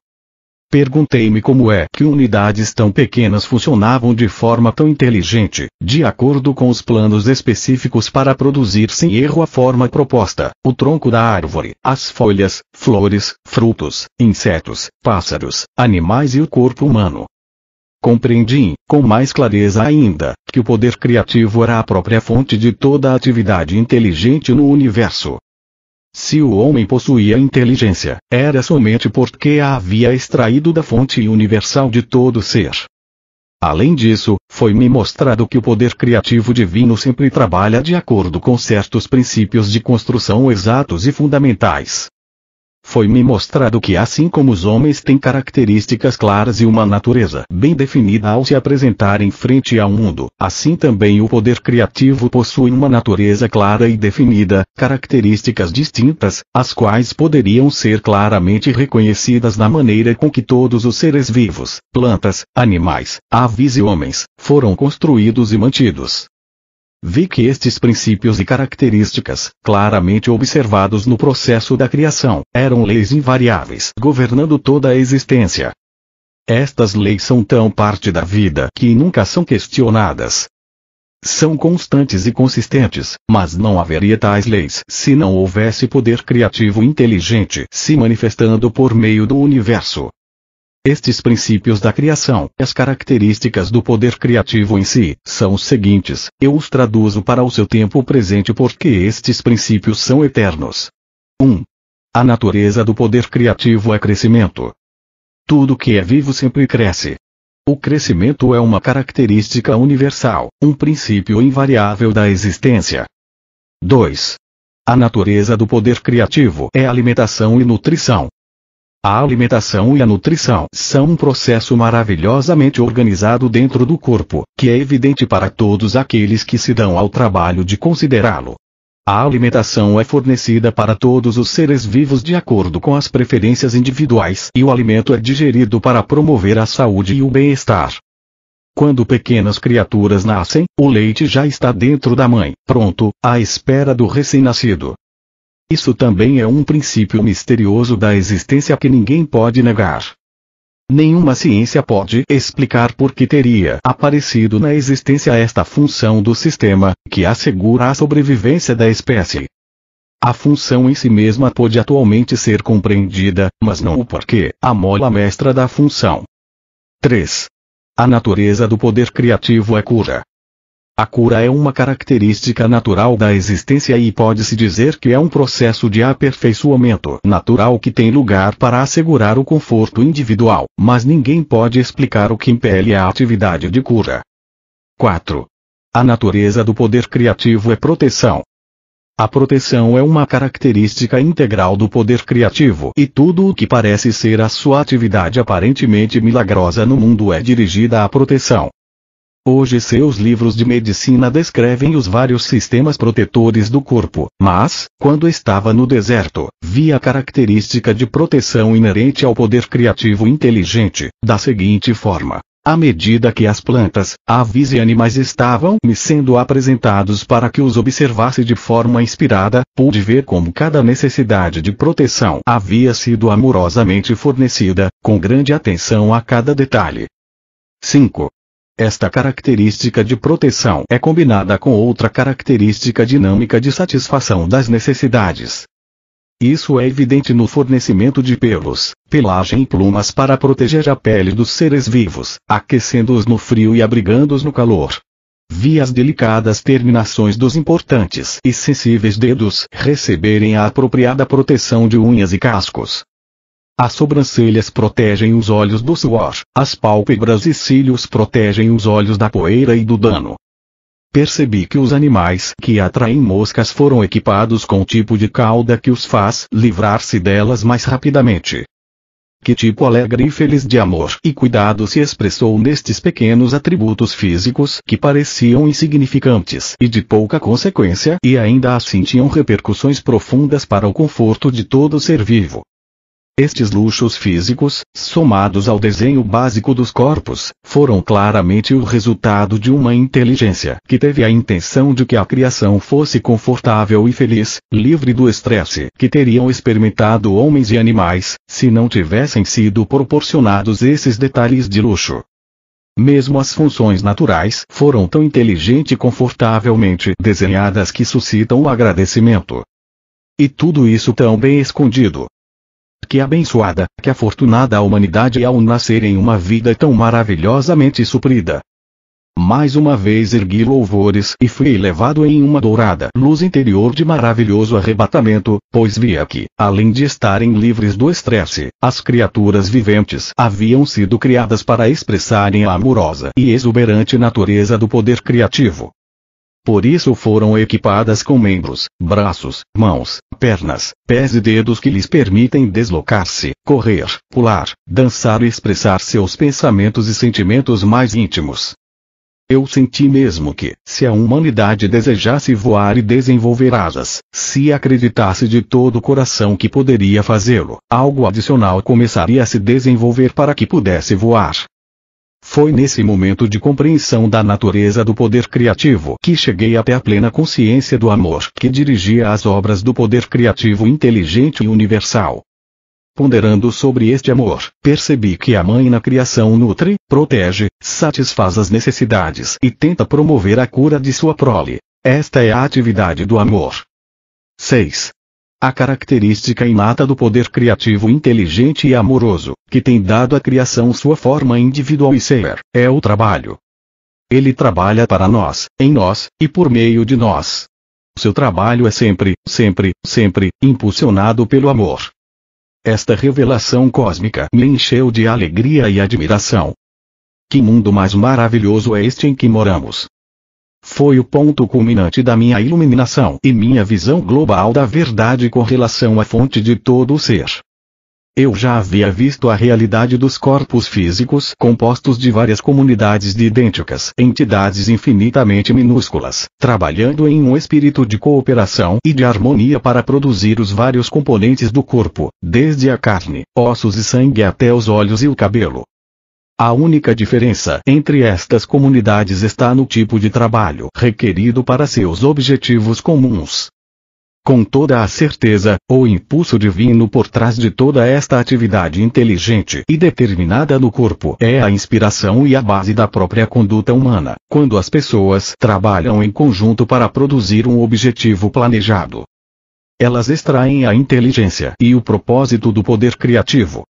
Perguntei-me como é que unidades tão pequenas funcionavam de forma tão inteligente, de acordo com os planos específicos para produzir sem erro a forma proposta, o tronco da árvore, as folhas, flores, frutos, insetos, pássaros, animais e o corpo humano. Compreendi, com mais clareza ainda, que o poder criativo era a própria fonte de toda a atividade inteligente no universo. Se o homem possuía inteligência, era somente porque a havia extraído da fonte universal de todo ser. Além disso, foi-me mostrado que o poder criativo divino sempre trabalha de acordo com certos princípios de construção exatos e fundamentais. foi-me mostrado que assim como os homens têm características claras e uma natureza bem definida ao se apresentarem frente ao mundo, assim também o poder criativo possui uma natureza clara e definida, características distintas, as quais poderiam ser claramente reconhecidas na maneira com que todos os seres vivos, plantas, animais, aves e homens, foram construídos e mantidos. Vi que estes princípios e características, claramente observados no processo da criação, eram leis invariáveis governando toda a existência. Estas leis são tão parte da vida que nunca são questionadas. São constantes e consistentes, mas não haveria tais leis se não houvesse poder criativo inteligente se manifestando por meio do universo. Estes princípios da criação, as características do poder criativo em si, são os seguintes, eu os traduzo para o seu tempo presente porque estes princípios são eternos. 1. A natureza do poder criativo é crescimento. Tudo que é vivo sempre cresce. O crescimento é uma característica universal, um princípio invariável da existência. 2. A natureza do poder criativo é alimentação e nutrição. A alimentação e a nutrição são um processo maravilhosamente organizado dentro do corpo, que é evidente para todos aqueles que se dão ao trabalho de considerá-lo. A alimentação é fornecida para todos os seres vivos de acordo com as preferências individuais e o alimento é digerido para promover a saúde e o bem-estar. Quando pequenas criaturas nascem, o leite já está dentro da mãe, pronto, à espera do recém-nascido. Isso também é um princípio misterioso da existência que ninguém pode negar. Nenhuma ciência pode explicar por que teria aparecido na existência esta função do sistema, que assegura a sobrevivência da espécie. A função em si mesma pode atualmente ser compreendida, mas não o porquê, a mola mestra da função. 3. A natureza do poder criativo é cura. A cura é uma característica natural da existência e pode-se dizer que é um processo de aperfeiçoamento natural que tem lugar para assegurar o conforto individual, mas ninguém pode explicar o que impele a atividade de cura. 4. A natureza do poder criativo é proteção. A proteção é uma característica integral do poder criativo e tudo o que parece ser a sua atividade aparentemente milagrosa no mundo é dirigida à proteção. Hoje seus livros de medicina descrevem os vários sistemas protetores do corpo, mas, quando estava no deserto, vi a característica de proteção inerente ao poder criativo inteligente, da seguinte forma. À medida que as plantas, aves e animais estavam me sendo apresentados para que os observasse de forma inspirada, pude ver como cada necessidade de proteção havia sido amorosamente fornecida, com grande atenção a cada detalhe. 5. Esta característica de proteção é combinada com outra característica dinâmica de satisfação das necessidades. Isso é evidente no fornecimento de pelos, pelagem e plumas para proteger a pele dos seres vivos, aquecendo-os no frio e abrigando-os no calor. Vi as delicadas terminações dos importantes e sensíveis dedos receberem a apropriada proteção de unhas e cascos. As sobrancelhas protegem os olhos do suor, as pálpebras e cílios protegem os olhos da poeira e do dano. Percebi que os animais que atraem moscas foram equipados com um tipo de cauda que os faz livrar-se delas mais rapidamente. Que tipo alegre e feliz de amor e cuidado se expressou nestes pequenos atributos físicos que pareciam insignificantes e de pouca consequência e ainda assim tinham repercussões profundas para o conforto de todo ser vivo. Estes luxos físicos, somados ao desenho básico dos corpos, foram claramente o resultado de uma inteligência que teve a intenção de que a criação fosse confortável e feliz, livre do estresse que teriam experimentado homens e animais, se não tivessem sido proporcionados esses detalhes de luxo. Mesmo as funções naturais foram tão inteligente e confortavelmente desenhadas que suscitam o agradecimento. E tudo isso tão bem escondido. Que abençoada, que afortunada a humanidade ao nascer em uma vida tão maravilhosamente suprida. Mais uma vez ergui louvores e fui levado em uma dourada luz interior de maravilhoso arrebatamento, pois via que, além de estarem livres do estresse, as criaturas viventes haviam sido criadas para expressarem a amorosa e exuberante natureza do poder criativo. Por isso foram equipadas com membros, braços, mãos, pernas, pés e dedos que lhes permitem deslocar-se, correr, pular, dançar e expressar seus pensamentos e sentimentos mais íntimos. Eu senti mesmo que, se a humanidade desejasse voar e desenvolver asas, se acreditasse de todo o coração que poderia fazê-lo, algo adicional começaria a se desenvolver para que pudesse voar. Foi nesse momento de compreensão da natureza do poder criativo que cheguei até a plena consciência do amor que dirigia as obras do poder criativo inteligente e universal. Ponderando sobre este amor, percebi que a mãe na criação nutre, protege, satisfaz as necessidades e tenta promover a cura de sua prole. Esta é a atividade do amor. 6. A característica inata do poder criativo inteligente e amoroso, que tem dado à criação sua forma individual e ser, é o trabalho. Ele trabalha para nós, em nós, e por meio de nós. Seu trabalho é sempre, impulsionado pelo amor. Esta revelação cósmica me encheu de alegria e admiração. Que mundo mais maravilhoso é este em que moramos! Foi o ponto culminante da minha iluminação e minha visão global da verdade com relação à fonte de todo o ser. Eu já havia visto a realidade dos corpos físicos compostos de várias comunidades de idênticas entidades infinitamente minúsculas, trabalhando em um espírito de cooperação e de harmonia para produzir os vários componentes do corpo, desde a carne, ossos e sangue até os olhos e o cabelo. A única diferença entre estas comunidades está no tipo de trabalho requerido para seus objetivos comuns. Com toda a certeza, o impulso divino por trás de toda esta atividade inteligente e determinada no corpo é a inspiração e a base da própria conduta humana, quando as pessoas trabalham em conjunto para produzir um objetivo planejado. Elas extraem a inteligência e o propósito do poder criativo.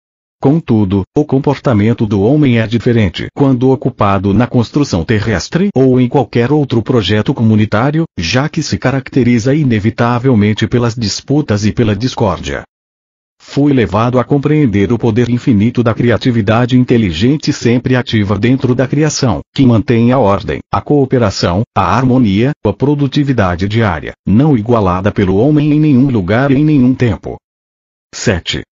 Contudo, o comportamento do homem é diferente quando ocupado na construção terrestre ou em qualquer outro projeto comunitário, já que se caracteriza inevitavelmente pelas disputas e pela discórdia. Fui levado a compreender o poder infinito da criatividade inteligente sempre ativa dentro da criação, que mantém a ordem, a cooperação, a harmonia, a produtividade diária, não igualada pelo homem em nenhum lugar e em nenhum tempo. 7.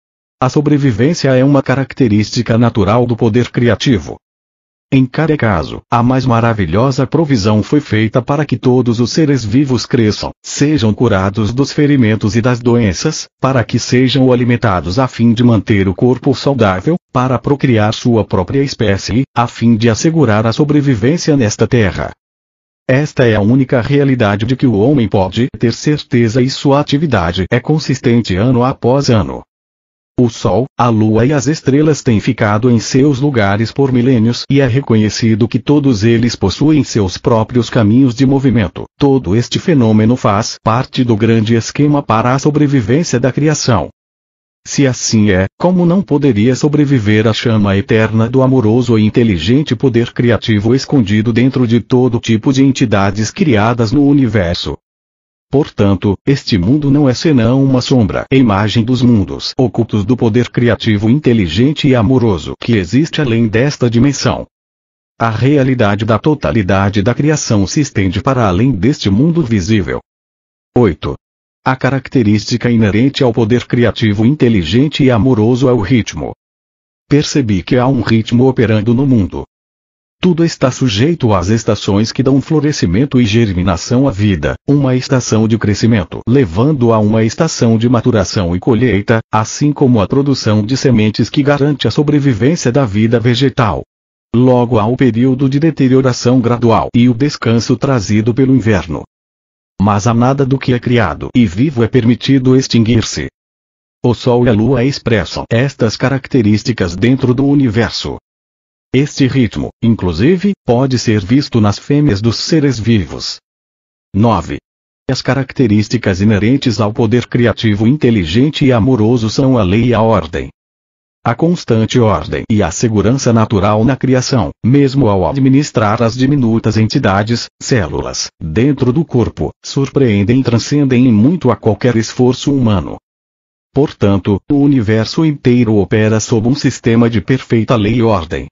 A sobrevivência é uma característica natural do poder criativo. Em cada caso, a mais maravilhosa provisão foi feita para que todos os seres vivos cresçam, sejam curados dos ferimentos e das doenças, para que sejam alimentados a fim de manter o corpo saudável, para procriar sua própria espécie, a fim de assegurar a sobrevivência nesta terra. Esta é a única realidade de que o homem pode ter certeza e sua atividade é consistente ano após ano. O Sol, a Lua e as estrelas têm ficado em seus lugares por milênios e é reconhecido que todos eles possuem seus próprios caminhos de movimento. Todo este fenômeno faz parte do grande esquema para a sobrevivência da criação. Se assim é, como não poderia sobreviver a chama eterna do amoroso e inteligente poder criativo escondido dentro de todo tipo de entidades criadas no universo? Portanto, este mundo não é senão uma sombra, imagem dos mundos ocultos do poder criativo inteligente e amoroso que existe além desta dimensão. A realidade da totalidade da criação se estende para além deste mundo visível. 8. A característica inerente ao poder criativo inteligente e amoroso é o ritmo. Percebi que há um ritmo operando no mundo. Tudo está sujeito às estações que dão florescimento e germinação à vida, uma estação de crescimento levando a uma estação de maturação e colheita, assim como a produção de sementes que garante a sobrevivência da vida vegetal. Logo há o período de deterioração gradual e o descanso trazido pelo inverno. Mas a nada do que é criado e vivo é permitido extinguir-se. O Sol e a Lua expressam estas características dentro do universo. Este ritmo, inclusive, pode ser visto nas fêmeas dos seres vivos. 9. As características inerentes ao poder criativo inteligente e amoroso são a lei e a ordem. A constante ordem e a segurança natural na criação, mesmo ao administrar as diminutas entidades, células, dentro do corpo, surpreendem e transcendem em muito a qualquer esforço humano. Portanto, o universo inteiro opera sob um sistema de perfeita lei e ordem.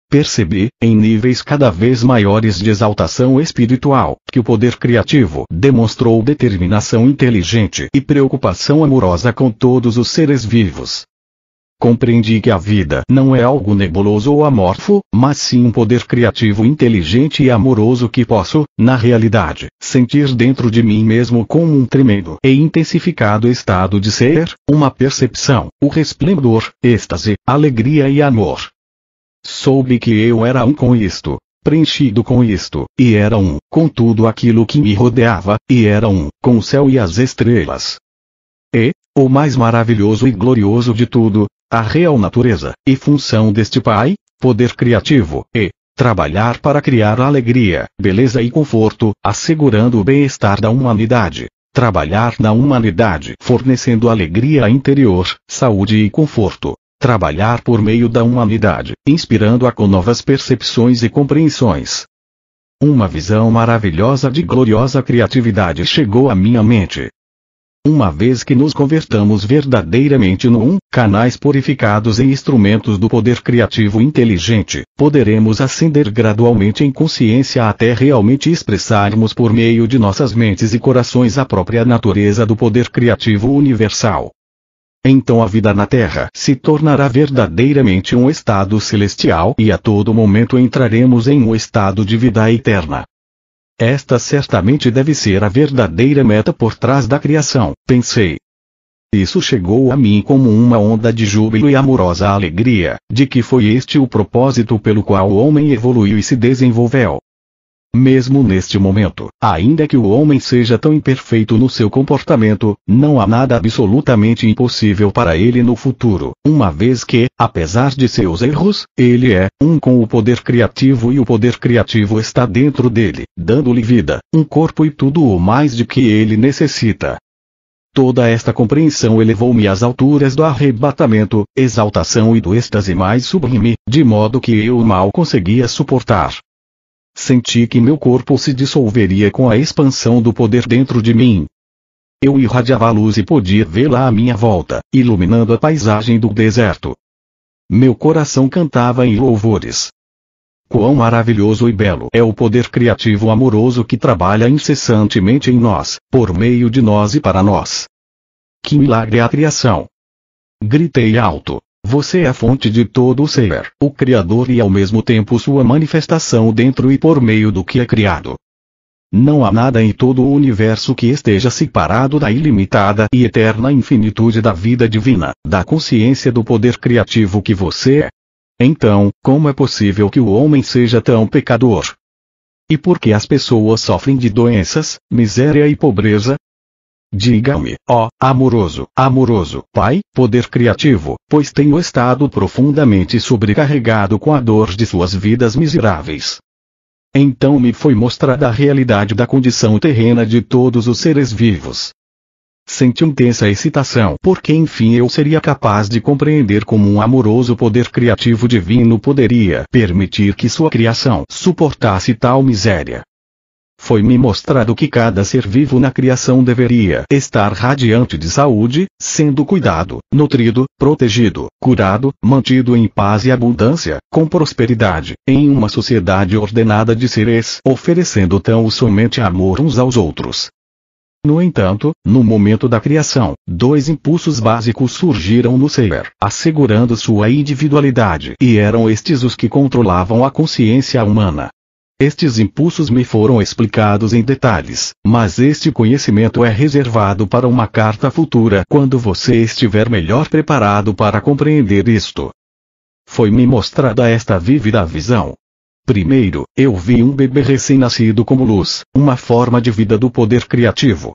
percebi, em níveis cada vez maiores de exaltação espiritual, que o poder criativo demonstrou determinação inteligente e preocupação amorosa com todos os seres vivos. Compreendi que a vida não é algo nebuloso ou amorfo, mas sim um poder criativo inteligente e amoroso que posso, na realidade, sentir dentro de mim mesmo como um tremendo e intensificado estado de ser, uma percepção, o resplendor, êxtase, alegria e amor. Soube que eu era um com isto, preenchido com isto, e era um, com tudo aquilo que me rodeava, e era um, com o céu e as estrelas. E, o mais maravilhoso e glorioso de tudo, a real natureza e função deste Pai, poder criativo, e trabalhar para criar alegria, beleza e conforto, assegurando o bem-estar da humanidade. Trabalhar na humanidade, fornecendo alegria interior, saúde e conforto. Trabalhar por meio da humanidade, inspirando-a com novas percepções e compreensões. Uma visão maravilhosa de gloriosa criatividade chegou à minha mente. Uma vez que nos convertamos verdadeiramente no canais purificados e instrumentos do poder criativo inteligente, poderemos ascender gradualmente em consciência até realmente expressarmos por meio de nossas mentes e corações a própria natureza do poder criativo universal. Então a vida na Terra se tornará verdadeiramente um estado celestial e a todo momento entraremos em um estado de vida eterna. Esta certamente deve ser a verdadeira meta por trás da criação, pensei. Isso chegou a mim como uma onda de júbilo e amorosa alegria, de que foi este o propósito pelo qual o homem evoluiu e se desenvolveu. Mesmo neste momento, ainda que o homem seja tão imperfeito no seu comportamento, não há nada absolutamente impossível para ele no futuro, uma vez que, apesar de seus erros, ele é um com o poder criativo e o poder criativo está dentro dele, dando-lhe vida, um corpo e tudo o mais de que ele necessita. Toda esta compreensão elevou-me às alturas do arrebatamento, exaltação e do êxtase mais sublime, de modo que eu mal conseguia suportar. Senti que meu corpo se dissolveria com a expansão do poder dentro de mim. Eu irradiava a luz e podia vê-la à minha volta, iluminando a paisagem do deserto. Meu coração cantava em louvores. Quão maravilhoso e belo é o poder criativo amoroso que trabalha incessantemente em nós, por meio de nós e para nós. Que milagre é a criação! Gritei alto. Você é a fonte de todo o ser, o Criador e ao mesmo tempo sua manifestação dentro e por meio do que é criado. Não há nada em todo o universo que esteja separado da ilimitada e eterna infinitude da vida divina, da consciência do poder criativo que você é. Então, como é possível que o homem seja tão pecador? E por que as pessoas sofrem de doenças, miséria e pobreza? Diga-me, ó, amoroso Pai, poder criativo, pois tenho estado profundamente sobrecarregado com a dor de suas vidas miseráveis. Então me foi mostrada a realidade da condição terrena de todos os seres vivos. Senti intensa excitação, porque enfim eu seria capaz de compreender como um amoroso poder criativo divino poderia permitir que sua criação suportasse tal miséria. Foi-me mostrado que cada ser vivo na criação deveria estar radiante de saúde, sendo cuidado, nutrido, protegido, curado, mantido em paz e abundância, com prosperidade, em uma sociedade ordenada de seres, oferecendo tão somente amor uns aos outros. No entanto, no momento da criação, dois impulsos básicos surgiram no ser, assegurando sua individualidade, e eram estes os que controlavam a consciência humana. Estes impulsos me foram explicados em detalhes, mas este conhecimento é reservado para uma carta futura quando você estiver melhor preparado para compreender isto. Foi-me mostrada esta vívida visão. Primeiro, eu vi um bebê recém-nascido como luz, uma forma de vida do poder criativo.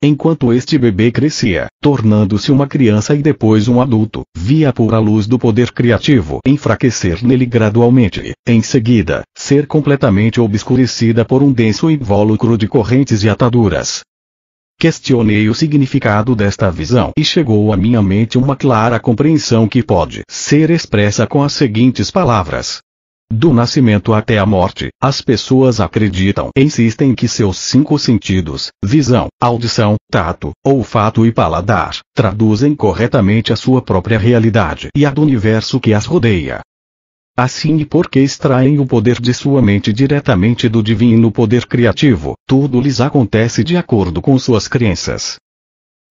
Enquanto este bebê crescia, tornando-se uma criança e depois um adulto, via a pura luz do poder criativo enfraquecer nele gradualmente, em seguida, ser completamente obscurecida por um denso invólucro de correntes e ataduras. Questionei o significado desta visão e chegou à minha mente uma clara compreensão que pode ser expressa com as seguintes palavras. Do nascimento até a morte, as pessoas acreditam e insistem que seus 5 sentidos, visão, audição, tato, olfato e paladar, traduzem corretamente a sua própria realidade e a do universo que as rodeia. Assim, e porque extraem o poder de sua mente diretamente do divino poder criativo, tudo lhes acontece de acordo com suas crenças.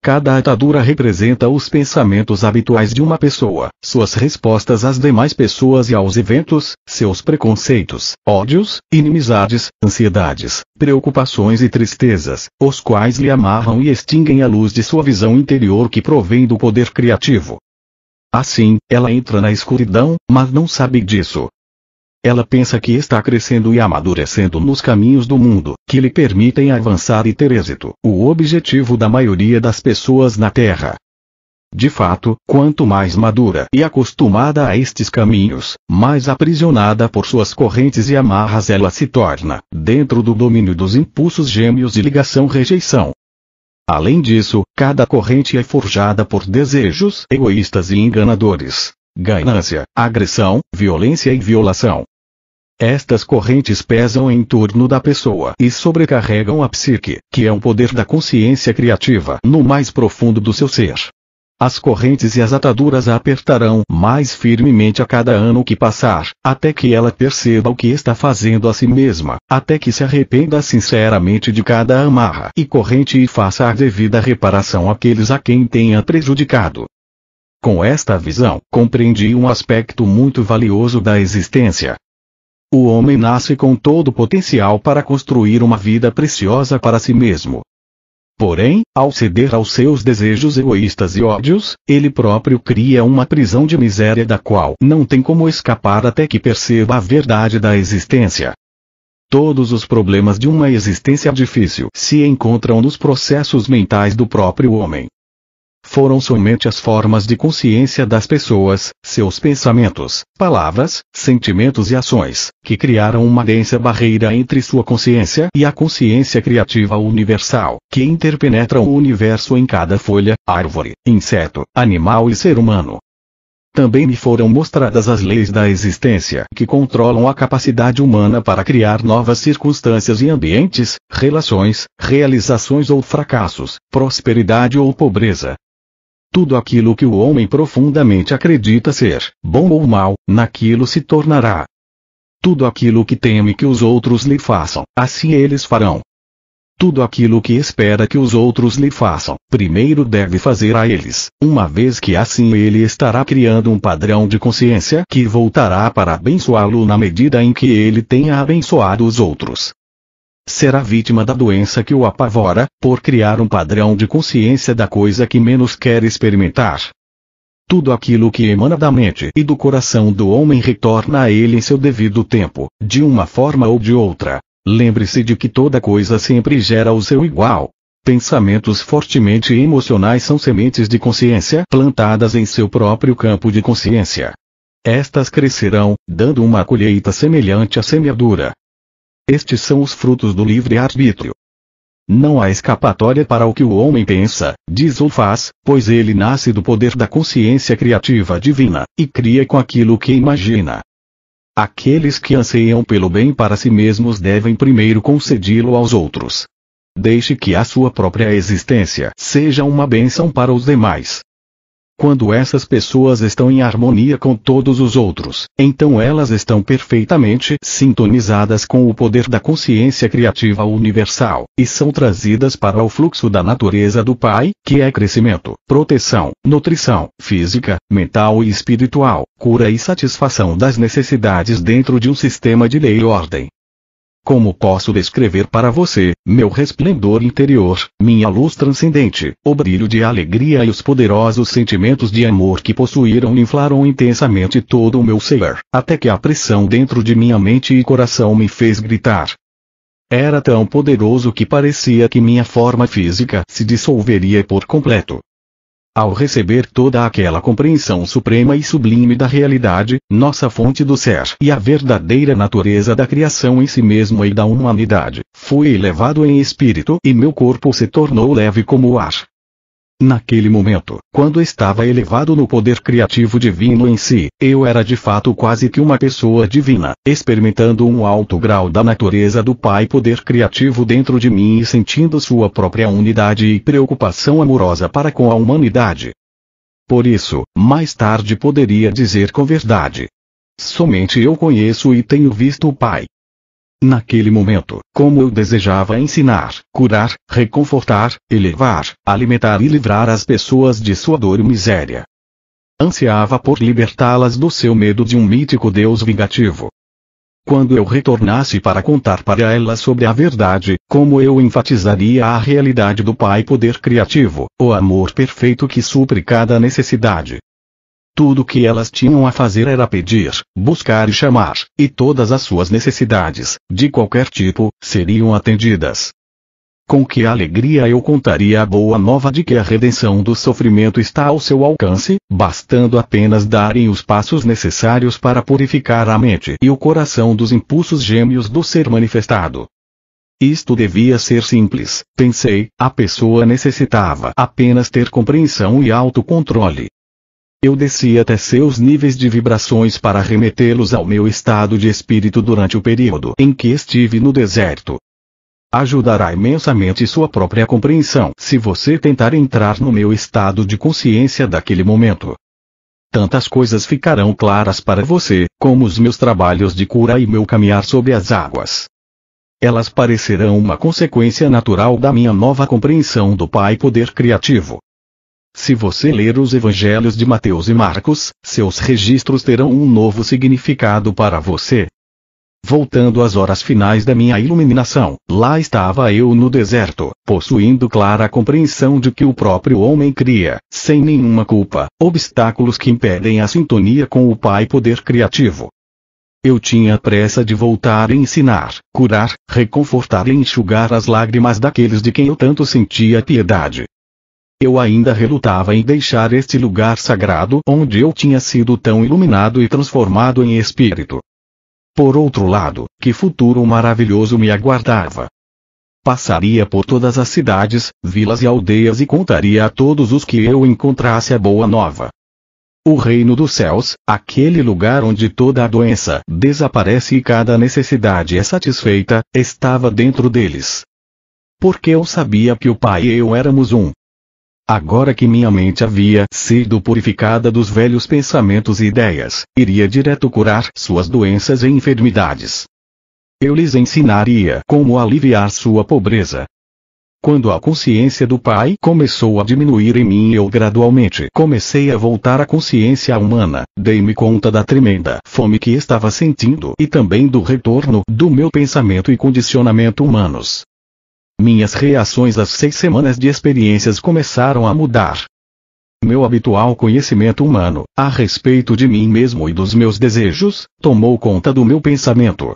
Cada atadura representa os pensamentos habituais de uma pessoa, suas respostas às demais pessoas e aos eventos, seus preconceitos, ódios, inimizades, ansiedades, preocupações e tristezas, os quais lhe amarram e extinguem a luz de sua visão interior que provém do poder criativo. Assim, ela entra na escuridão, mas não sabe disso. Ela pensa que está crescendo e amadurecendo nos caminhos do mundo, que lhe permitem avançar e ter êxito, o objetivo da maioria das pessoas na Terra. De fato, quanto mais madura e acostumada a estes caminhos, mais aprisionada por suas correntes e amarras ela se torna, dentro do domínio dos impulsos gêmeos de ligação-rejeição. Além disso, cada corrente é forjada por desejos egoístas e enganadores, ganância, agressão, violência e violação. Estas correntes pesam em torno da pessoa e sobrecarregam a psique, que é um poder da consciência criativa no mais profundo do seu ser. As correntes e as ataduras a apertarão mais firmemente a cada ano que passar, até que ela perceba o que está fazendo a si mesma, até que se arrependa sinceramente de cada amarra e corrente e faça a devida reparação àqueles a quem tenha prejudicado. Com esta visão, compreendi um aspecto muito valioso da existência. O homem nasce com todo o potencial para construir uma vida preciosa para si mesmo. Porém, ao ceder aos seus desejos egoístas e ódios, ele próprio cria uma prisão de miséria da qual não tem como escapar até que perceba a verdade da existência. Todos os problemas de uma existência difícil se encontram nos processos mentais do próprio homem. Foram somente as formas de consciência das pessoas, seus pensamentos, palavras, sentimentos e ações, que criaram uma densa barreira entre sua consciência e a consciência criativa universal, que interpenetram o universo em cada folha, árvore, inseto, animal e ser humano. Também me foram mostradas as leis da existência que controlam a capacidade humana para criar novas circunstâncias e ambientes, relações, realizações ou fracassos, prosperidade ou pobreza. Tudo aquilo que o homem profundamente acredita ser, bom ou mal, naquilo se tornará. Tudo aquilo que teme que os outros lhe façam, assim eles farão. Tudo aquilo que espera que os outros lhe façam, primeiro deve fazer a eles, uma vez que assim ele estará criando um padrão de consciência que voltará para abençoá-lo na medida em que ele tenha abençoado os outros. Será vítima da doença que o apavora, por criar um padrão de consciência da coisa que menos quer experimentar. Tudo aquilo que emana da mente e do coração do homem retorna a ele em seu devido tempo, de uma forma ou de outra. Lembre-se de que toda coisa sempre gera o seu igual. Pensamentos fortemente emocionais são sementes de consciência plantadas em seu próprio campo de consciência. Estas crescerão, dando uma colheita semelhante à semeadura. Estes são os frutos do livre-arbítrio. Não há escapatória para o que o homem pensa, diz ou faz, pois ele nasce do poder da consciência criativa divina, e cria com aquilo que imagina. Aqueles que anseiam pelo bem para si mesmos devem primeiro concedi-lo aos outros. Deixe que a sua própria existência seja uma bênção para os demais. Quando essas pessoas estão em harmonia com todos os outros, então elas estão perfeitamente sintonizadas com o poder da consciência criativa universal, e são trazidas para o fluxo da natureza do Pai, que é crescimento, proteção, nutrição, física, mental e espiritual, cura e satisfação das necessidades dentro de um sistema de lei e ordem. Como posso descrever para você, meu resplendor interior, minha luz transcendente, o brilho de alegria e os poderosos sentimentos de amor que possuíram e inflaram intensamente todo o meu ser, até que a pressão dentro de minha mente e coração me fez gritar. Era tão poderoso que parecia que minha forma física se dissolveria por completo. Ao receber toda aquela compreensão suprema e sublime da realidade, nossa fonte do ser e a verdadeira natureza da criação em si mesmo e da humanidade, fui elevado em espírito e meu corpo se tornou leve como o ar. Naquele momento, quando estava elevado no poder criativo divino em si, eu era de fato quase que uma pessoa divina, experimentando um alto grau da natureza do Pai poder criativo dentro de mim e sentindo sua própria unidade e preocupação amorosa para com a humanidade. Por isso, mais tarde poderia dizer com verdade: Somente eu conheço e tenho visto o Pai. Naquele momento, como eu desejava ensinar, curar, reconfortar, elevar, alimentar e livrar as pessoas de sua dor e miséria. Ansiava por libertá-las do seu medo de um mítico Deus vingativo. Quando eu retornasse para contar para elas sobre a verdade, como eu enfatizaria a realidade do Pai Poder Criativo, o amor perfeito que supre cada necessidade. Tudo o que elas tinham a fazer era pedir, buscar e chamar, e todas as suas necessidades, de qualquer tipo, seriam atendidas. Com que alegria eu contaria a boa nova de que a redenção do sofrimento está ao seu alcance, bastando apenas darem os passos necessários para purificar a mente e o coração dos impulsos gêmeos do ser manifestado. Isto devia ser simples, pensei, a pessoa necessitava apenas ter compreensão e autocontrole. Eu desci até seus níveis de vibrações para remetê-los ao meu estado de espírito durante o período em que estive no deserto. Ajudará imensamente sua própria compreensão se você tentar entrar no meu estado de consciência daquele momento. Tantas coisas ficarão claras para você, como os meus trabalhos de cura e meu caminhar sobre as águas. Elas parecerão uma consequência natural da minha nova compreensão do Pai Poder Criativo. Se você ler os evangelhos de Mateus e Marcos, seus registros terão um novo significado para você. Voltando às horas finais da minha iluminação, lá estava eu no deserto, possuindo clara compreensão de que o próprio homem cria, sem nenhuma culpa, obstáculos que impedem a sintonia com o Pai Poder Criativo. Eu tinha pressa de voltar a ensinar, curar, reconfortar e enxugar as lágrimas daqueles de quem eu tanto sentia piedade. Eu ainda relutava em deixar este lugar sagrado onde eu tinha sido tão iluminado e transformado em espírito. Por outro lado, que futuro maravilhoso me aguardava. Passaria por todas as cidades, vilas e aldeias e contaria a todos os que eu encontrasse a boa nova. O reino dos céus, aquele lugar onde toda a doença desaparece e cada necessidade é satisfeita, estava dentro deles. Porque eu sabia que o Pai e eu éramos um. Agora que minha mente havia sido purificada dos velhos pensamentos e ideias, iria direto curar suas doenças e enfermidades. Eu lhes ensinaria como aliviar sua pobreza. Quando a consciência do Pai começou a diminuir em mim, eu gradualmente comecei a voltar à consciência humana, dei-me conta da tremenda fome que estava sentindo e também do retorno do meu pensamento e condicionamento humanos. Minhas reações às 6 semanas de experiências começaram a mudar. Meu habitual conhecimento humano, a respeito de mim mesmo e dos meus desejos, tomou conta do meu pensamento.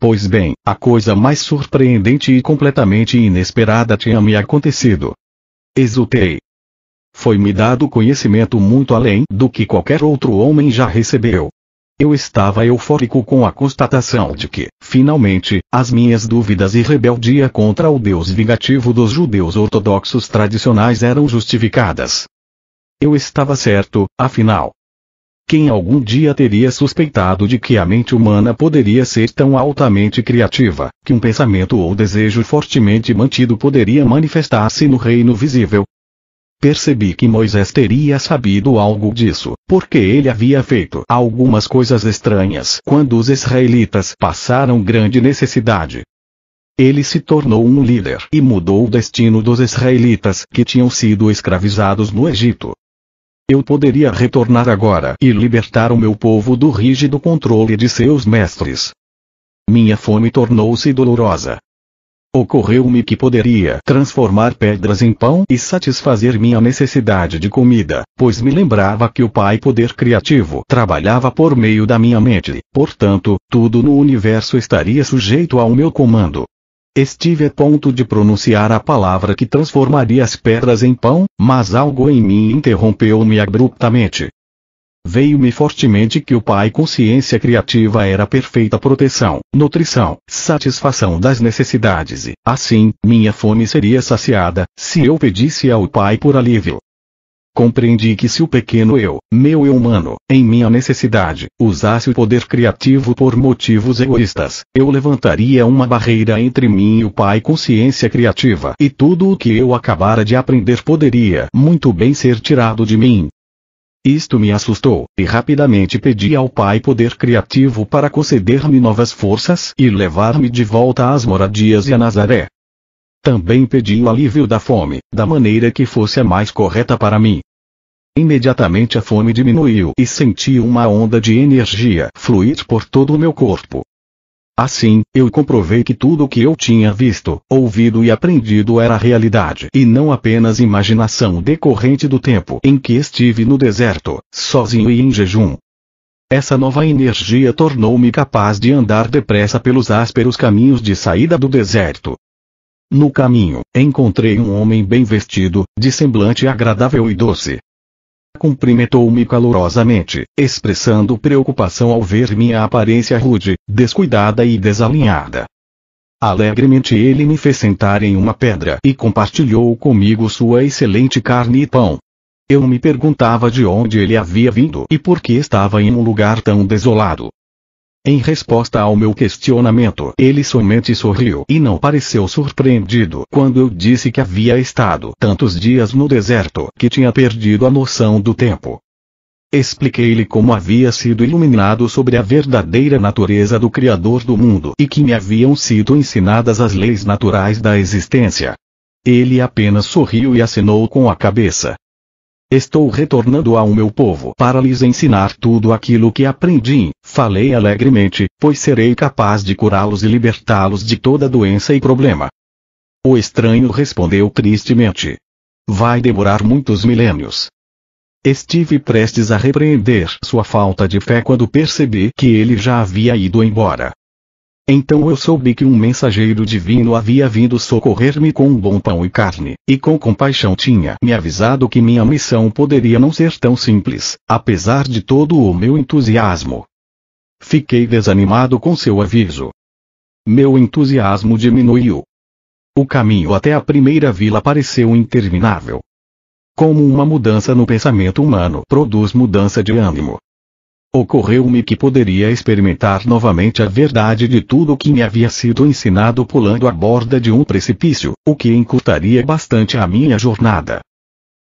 Pois bem, a coisa mais surpreendente e completamente inesperada tinha me acontecido. Exultei. Foi-me dado conhecimento muito além do que qualquer outro homem já recebeu. Eu estava eufórico com a constatação de que, finalmente, as minhas dúvidas e rebeldia contra o Deus vingativo dos judeus ortodoxos tradicionais eram justificadas. Eu estava certo, afinal. Quem algum dia teria suspeitado de que a mente humana poderia ser tão altamente criativa, que um pensamento ou desejo fortemente mantido poderia manifestar-se no reino visível? Percebi que Moisés teria sabido algo disso, porque ele havia feito algumas coisas estranhas quando os israelitas passaram grande necessidade. Ele se tornou um líder e mudou o destino dos israelitas que tinham sido escravizados no Egito. Eu poderia retornar agora e libertar o meu povo do rígido controle de seus mestres. Minha fome tornou-se dolorosa. Ocorreu-me que poderia transformar pedras em pão e satisfazer minha necessidade de comida, pois me lembrava que o Pai Poder Criativo trabalhava por meio da minha mente, portanto, tudo no universo estaria sujeito ao meu comando. Estive a ponto de pronunciar a palavra que transformaria as pedras em pão, mas algo em mim interrompeu-me abruptamente. Veio-me fortemente que o Pai Consciência Criativa era perfeita proteção, nutrição, satisfação das necessidades e, assim, minha fome seria saciada, se eu pedisse ao Pai por alívio. Compreendi que se o pequeno eu, meu eu humano, em minha necessidade, usasse o poder criativo por motivos egoístas, eu levantaria uma barreira entre mim e o Pai Consciência Criativa e tudo o que eu acabara de aprender poderia muito bem ser tirado de mim. Isto me assustou, e rapidamente pedi ao Pai poder criativo para conceder-me novas forças e levar-me de volta às moradias e a Nazaré. Também pedi o alívio da fome, da maneira que fosse a mais correta para mim. Imediatamente a fome diminuiu e senti uma onda de energia fluir por todo o meu corpo. Assim, eu comprovei que tudo o que eu tinha visto, ouvido e aprendido era realidade e não apenas imaginação decorrente do tempo em que estive no deserto, sozinho e em jejum. Essa nova energia tornou-me capaz de andar depressa pelos ásperos caminhos de saída do deserto. No caminho, encontrei um homem bem vestido, de semblante agradável e doce. Cumprimentou-me calorosamente, expressando preocupação ao ver minha aparência rude, descuidada e desalinhada. Alegremente ele me fez sentar em uma pedra e compartilhou comigo sua excelente carne e pão. Eu me perguntava de onde ele havia vindo e por que estava em um lugar tão desolado. Em resposta ao meu questionamento, ele somente sorriu e não pareceu surpreendido quando eu disse que havia estado tantos dias no deserto que tinha perdido a noção do tempo. Expliquei-lhe como havia sido iluminado sobre a verdadeira natureza do Criador do mundo e que me haviam sido ensinadas as leis naturais da existência. Ele apenas sorriu e acenou com a cabeça. Estou retornando ao meu povo para lhes ensinar tudo aquilo que aprendi, falei alegremente, pois serei capaz de curá-los e libertá-los de toda doença e problema. O estranho respondeu tristemente. Vai demorar muitos milênios. Estive prestes a repreender sua falta de fé quando percebi que ele já havia ido embora. Então eu soube que um mensageiro divino havia vindo socorrer-me com um bom pão e carne, e com compaixão tinha me avisado que minha missão poderia não ser tão simples, apesar de todo o meu entusiasmo. Fiquei desanimado com seu aviso. Meu entusiasmo diminuiu. O caminho até a primeira vila pareceu interminável. Como uma mudança no pensamento humano produz mudança de ânimo. Ocorreu-me que poderia experimentar novamente a verdade de tudo o que me havia sido ensinado pulando a borda de um precipício, o que encurtaria bastante a minha jornada.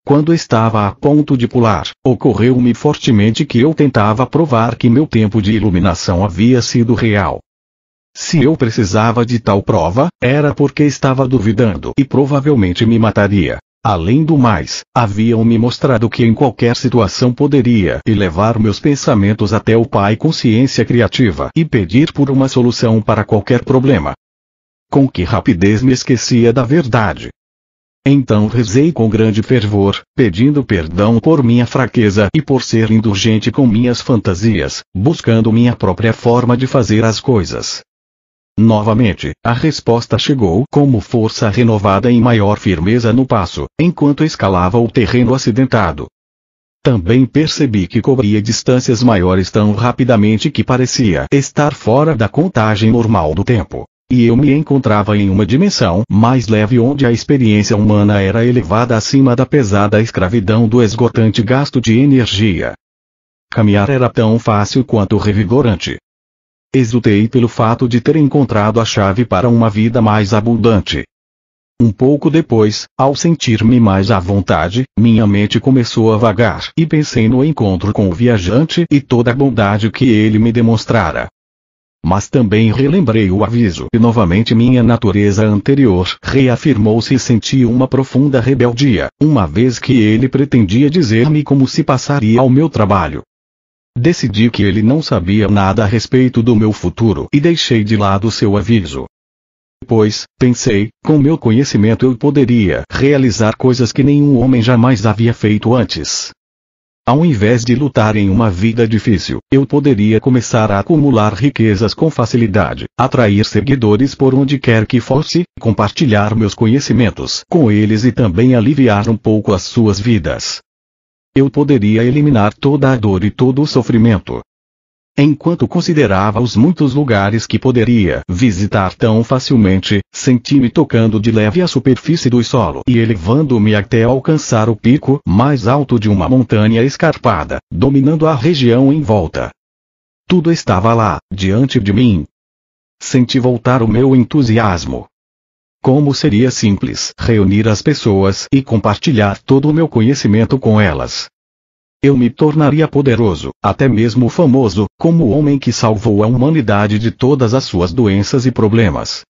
Quando estava a ponto de pular, ocorreu-me fortemente que eu tentava provar que meu tempo de iluminação havia sido real. Se eu precisava de tal prova, era porque estava duvidando e provavelmente me mataria. Além do mais, haviam-me mostrado que em qualquer situação poderia elevar meus pensamentos até o Pai Consciência Criativa e pedir por uma solução para qualquer problema. Com que rapidez me esquecia da verdade. Então rezei com grande fervor, pedindo perdão por minha fraqueza e por ser indulgente com minhas fantasias, buscando minha própria forma de fazer as coisas. Novamente, a resposta chegou como força renovada e maior firmeza no passo, enquanto escalava o terreno acidentado. Também percebi que cobria distâncias maiores tão rapidamente que parecia estar fora da contagem normal do tempo, e eu me encontrava em uma dimensão mais leve onde a experiência humana era elevada acima da pesada escravidão do esgotante gasto de energia. Caminhar era tão fácil quanto revigorante. Exultei pelo fato de ter encontrado a chave para uma vida mais abundante. Um pouco depois, ao sentir-me mais à vontade, minha mente começou a vagar e pensei no encontro com o viajante e toda a bondade que ele me demonstrara. Mas também relembrei o aviso e novamente minha natureza anterior reafirmou-se e senti uma profunda rebeldia, uma vez que ele pretendia dizer-me como se passaria ao meu trabalho. Decidi que ele não sabia nada a respeito do meu futuro e deixei de lado seu aviso. Pois, pensei, com meu conhecimento eu poderia realizar coisas que nenhum homem jamais havia feito antes. Ao invés de lutar em uma vida difícil, eu poderia começar a acumular riquezas com facilidade, atrair seguidores por onde quer que fosse, compartilhar meus conhecimentos com eles e também aliviar um pouco as suas vidas. Eu poderia eliminar toda a dor e todo o sofrimento. Enquanto considerava os muitos lugares que poderia visitar tão facilmente, senti-me tocando de leve a superfície do solo e elevando-me até alcançar o pico mais alto de uma montanha escarpada, dominando a região em volta. Tudo estava lá, diante de mim. Senti voltar o meu entusiasmo. Como seria simples reunir as pessoas e compartilhar todo o meu conhecimento com elas. Eu me tornaria poderoso, até mesmo famoso, como o homem que salvou a humanidade de todas as suas doenças e problemas.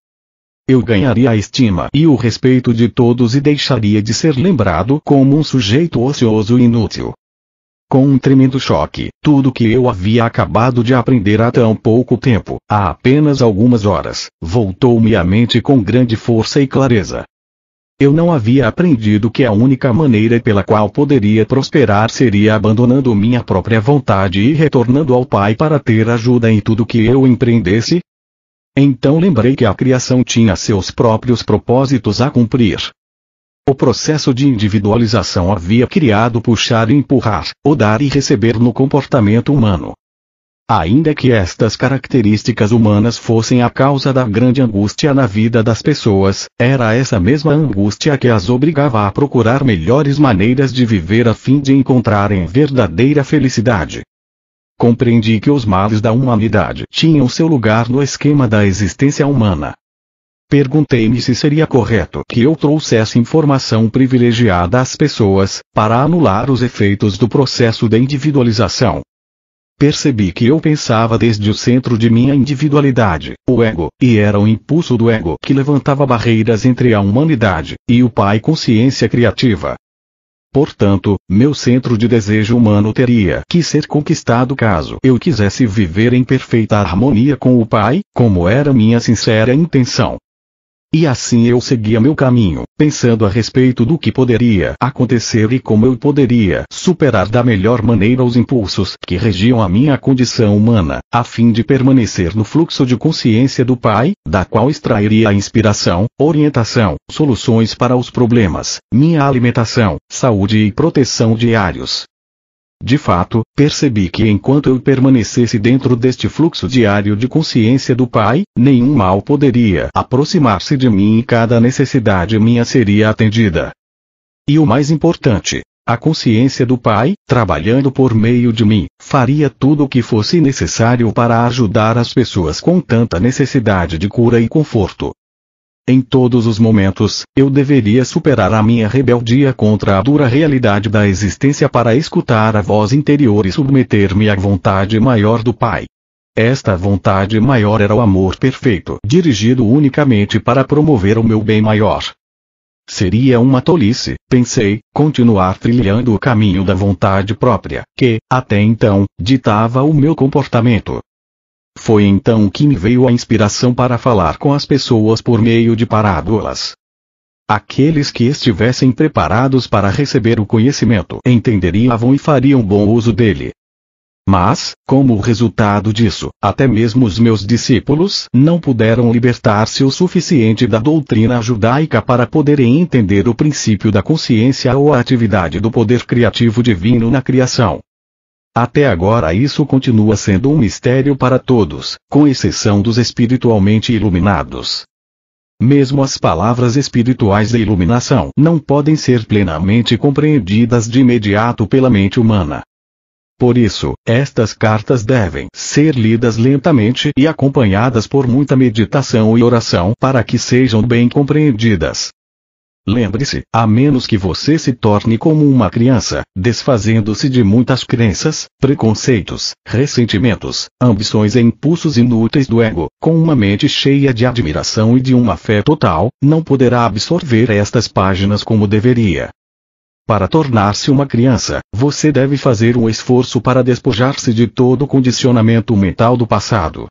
Eu ganharia a estima e o respeito de todos e deixaria de ser lembrado como um sujeito ocioso e inútil. Com um tremendo choque, tudo que eu havia acabado de aprender há tão pouco tempo, há apenas algumas horas, voltou-me à mente com grande força e clareza. Eu não havia aprendido que a única maneira pela qual poderia prosperar seria abandonando minha própria vontade e retornando ao Pai para ter ajuda em tudo que eu empreendesse? Então lembrei que a criação tinha seus próprios propósitos a cumprir. O processo de individualização havia criado puxar e empurrar, o dar e receber no comportamento humano. Ainda que estas características humanas fossem a causa da grande angústia na vida das pessoas, era essa mesma angústia que as obrigava a procurar melhores maneiras de viver a fim de encontrarem verdadeira felicidade. Compreendi que os males da humanidade tinham seu lugar no esquema da existência humana. Perguntei-me se seria correto que eu trouxesse informação privilegiada às pessoas, para anular os efeitos do processo de individualização. Percebi que eu pensava desde o centro de minha individualidade, o ego, e era o impulso do ego que levantava barreiras entre a humanidade e o Pai consciência criativa. Portanto, meu centro de desejo humano teria que ser conquistado caso eu quisesse viver em perfeita harmonia com o Pai, como era minha sincera intenção. E assim eu seguia meu caminho, pensando a respeito do que poderia acontecer e como eu poderia superar da melhor maneira os impulsos que regiam a minha condição humana, a fim de permanecer no fluxo de consciência do Pai, da qual extrairia a inspiração, orientação, soluções para os problemas, minha alimentação, saúde e proteção diários. De fato, percebi que enquanto eu permanecesse dentro deste fluxo diário de consciência do Pai, nenhum mal poderia aproximar-se de mim e cada necessidade minha seria atendida. E o mais importante, a consciência do Pai, trabalhando por meio de mim, faria tudo o que fosse necessário para ajudar as pessoas com tanta necessidade de cura e conforto. Em todos os momentos, eu deveria superar a minha rebeldia contra a dura realidade da existência para escutar a voz interior e submeter-me à vontade maior do Pai. Esta vontade maior era o amor perfeito, dirigido unicamente para promover o meu bem maior. Seria uma tolice, pensei, continuar trilhando o caminho da vontade própria, que, até então, ditava o meu comportamento. Foi então que me veio a inspiração para falar com as pessoas por meio de parábolas. Aqueles que estivessem preparados para receber o conhecimento entenderiam e fariam bom uso dele. Mas, como resultado disso, até mesmo os meus discípulos não puderam libertar-se o suficiente da doutrina judaica para poderem entender o princípio da consciência ou a atividade do poder criativo divino na criação. Até agora isso continua sendo um mistério para todos, com exceção dos espiritualmente iluminados. Mesmo as palavras espirituais de iluminação não podem ser plenamente compreendidas de imediato pela mente humana. Por isso, estas cartas devem ser lidas lentamente e acompanhadas por muita meditação e oração para que sejam bem compreendidas. Lembre-se, a menos que você se torne como uma criança, desfazendo-se de muitas crenças, preconceitos, ressentimentos, ambições e impulsos inúteis do ego, com uma mente cheia de admiração e de uma fé total, não poderá absorver estas páginas como deveria. Para tornar-se uma criança, você deve fazer um esforço para despojar-se de todo o condicionamento mental do passado.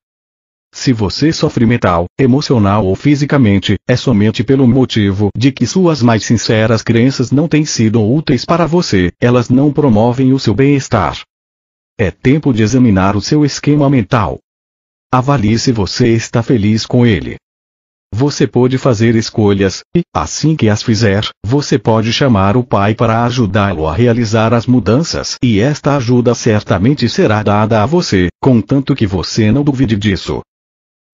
Se você sofre mental, emocional ou fisicamente, é somente pelo motivo de que suas mais sinceras crenças não têm sido úteis para você, elas não promovem o seu bem-estar. É tempo de examinar o seu esquema mental. Avalie se você está feliz com ele. Você pode fazer escolhas, e, assim que as fizer, você pode chamar o Pai para ajudá-lo a realizar as mudanças e esta ajuda certamente será dada a você, contanto que você não duvide disso.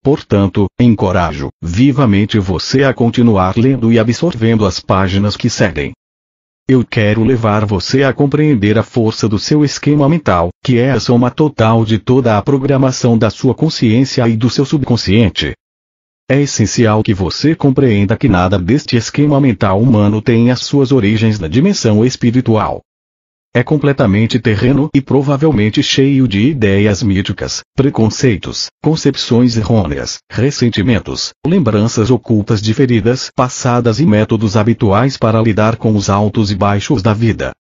Portanto, encorajo vivamente você a continuar lendo e absorvendo as páginas que seguem. Eu quero levar você a compreender a força do seu esquema mental, que é a soma total de toda a programação da sua consciência e do seu subconsciente. É essencial que você compreenda que nada deste esquema mental humano tem as suas origens na dimensão espiritual. É completamente terreno e provavelmente cheio de ideias míticas, preconceitos, concepções errôneas, ressentimentos, lembranças ocultas de feridas passadas e métodos habituais para lidar com os altos e baixos da vida.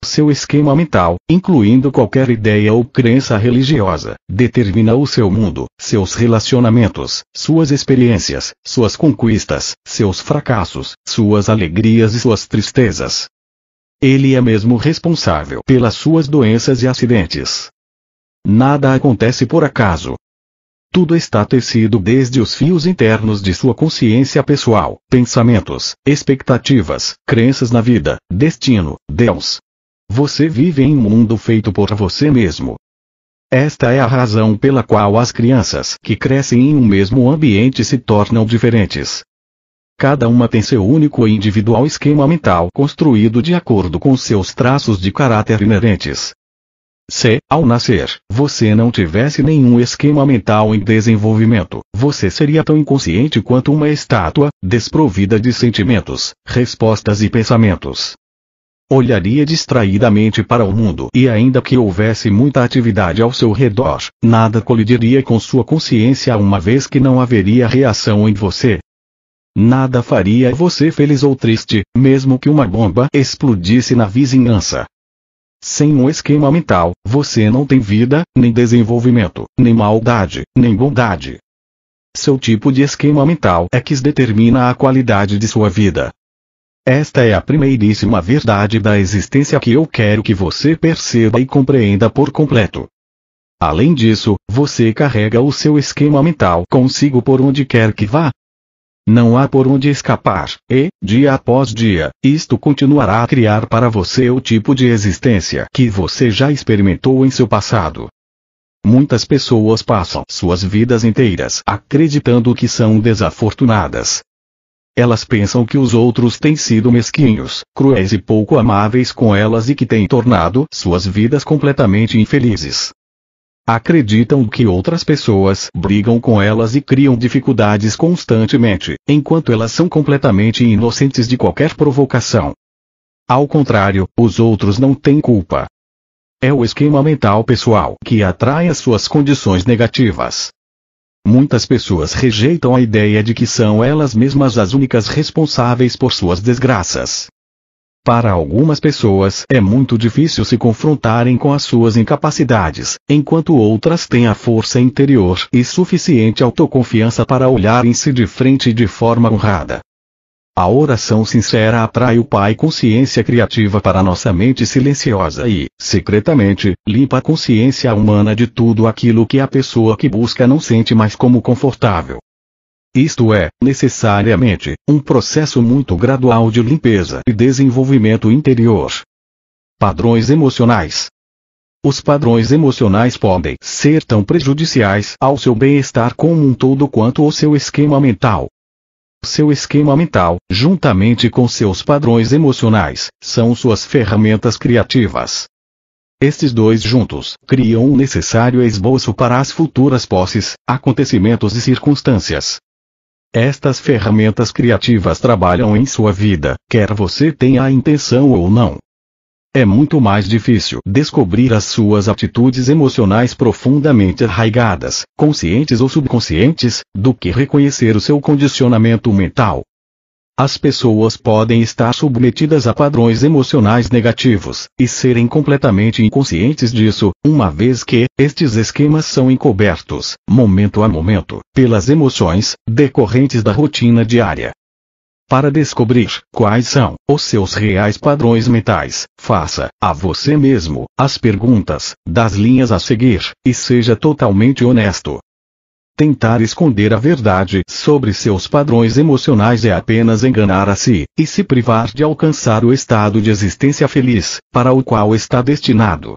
Seu esquema mental, incluindo qualquer ideia ou crença religiosa, determina o seu mundo, seus relacionamentos, suas experiências, suas conquistas, seus fracassos, suas alegrias e suas tristezas. Ele é mesmo responsável pelas suas doenças e acidentes. Nada acontece por acaso. Tudo está tecido desde os fios internos de sua consciência pessoal, pensamentos, expectativas, crenças na vida, destino, Deus. Você vive em um mundo feito por você mesmo. Esta é a razão pela qual as crianças que crescem em um mesmo ambiente se tornam diferentes. Cada uma tem seu único e individual esquema mental construído de acordo com seus traços de caráter inerentes. Se, ao nascer, você não tivesse nenhum esquema mental em desenvolvimento, você seria tão inconsciente quanto uma estátua, desprovida de sentimentos, respostas e pensamentos. Olharia distraidamente para o mundo e ainda que houvesse muita atividade ao seu redor, nada colidiria com sua consciência uma vez que não haveria reação em você. Nada faria você feliz ou triste, mesmo que uma bomba explodisse na vizinhança. Sem um esquema mental, você não tem vida, nem desenvolvimento, nem maldade, nem bondade. Seu tipo de esquema mental é que determina a qualidade de sua vida. Esta é a primeiríssima verdade da existência que eu quero que você perceba e compreenda por completo. Além disso, você carrega o seu esquema mental consigo por onde quer que vá. Não há por onde escapar, e, dia após dia, isto continuará a criar para você o tipo de existência que você já experimentou em seu passado. Muitas pessoas passam suas vidas inteiras acreditando que são desafortunadas. Elas pensam que os outros têm sido mesquinhos, cruéis e pouco amáveis com elas e que têm tornado suas vidas completamente infelizes. Acreditam que outras pessoas brigam com elas e criam dificuldades constantemente, enquanto elas são completamente inocentes de qualquer provocação. Ao contrário, os outros não têm culpa. É o esquema mental pessoal que atrai as suas condições negativas. Muitas pessoas rejeitam a ideia de que são elas mesmas as únicas responsáveis por suas desgraças. Para algumas pessoas é muito difícil se confrontarem com as suas incapacidades, enquanto outras têm a força interior e suficiente autoconfiança para olharem-se de frente de forma honrada. A oração sincera atrai o Pai consciência criativa para nossa mente silenciosa e, secretamente, limpa a consciência humana de tudo aquilo que a pessoa que busca não sente mais como confortável. Isto é, necessariamente, um processo muito gradual de limpeza e desenvolvimento interior. Padrões emocionais. Os padrões emocionais podem ser tão prejudiciais ao seu bem-estar como um todo quanto o seu esquema mental. Seu esquema mental, juntamente com seus padrões emocionais, são suas ferramentas criativas. Estes dois juntos criam um necessário esboço para as futuras posses, acontecimentos e circunstâncias. Estas ferramentas criativas trabalham em sua vida, quer você tenha a intenção ou não. É muito mais difícil descobrir as suas atitudes emocionais profundamente arraigadas, conscientes ou subconscientes, do que reconhecer o seu condicionamento mental. As pessoas podem estar submetidas a padrões emocionais negativos, e serem completamente inconscientes disso, uma vez que estes esquemas são encobertos, momento a momento, pelas emoções decorrentes da rotina diária. Para descobrir quais são os seus reais padrões mentais, faça a você mesmo as perguntas das linhas a seguir, e seja totalmente honesto. Tentar esconder a verdade sobre seus padrões emocionais é apenas enganar a si, e se privar de alcançar o estado de existência feliz, para o qual está destinado.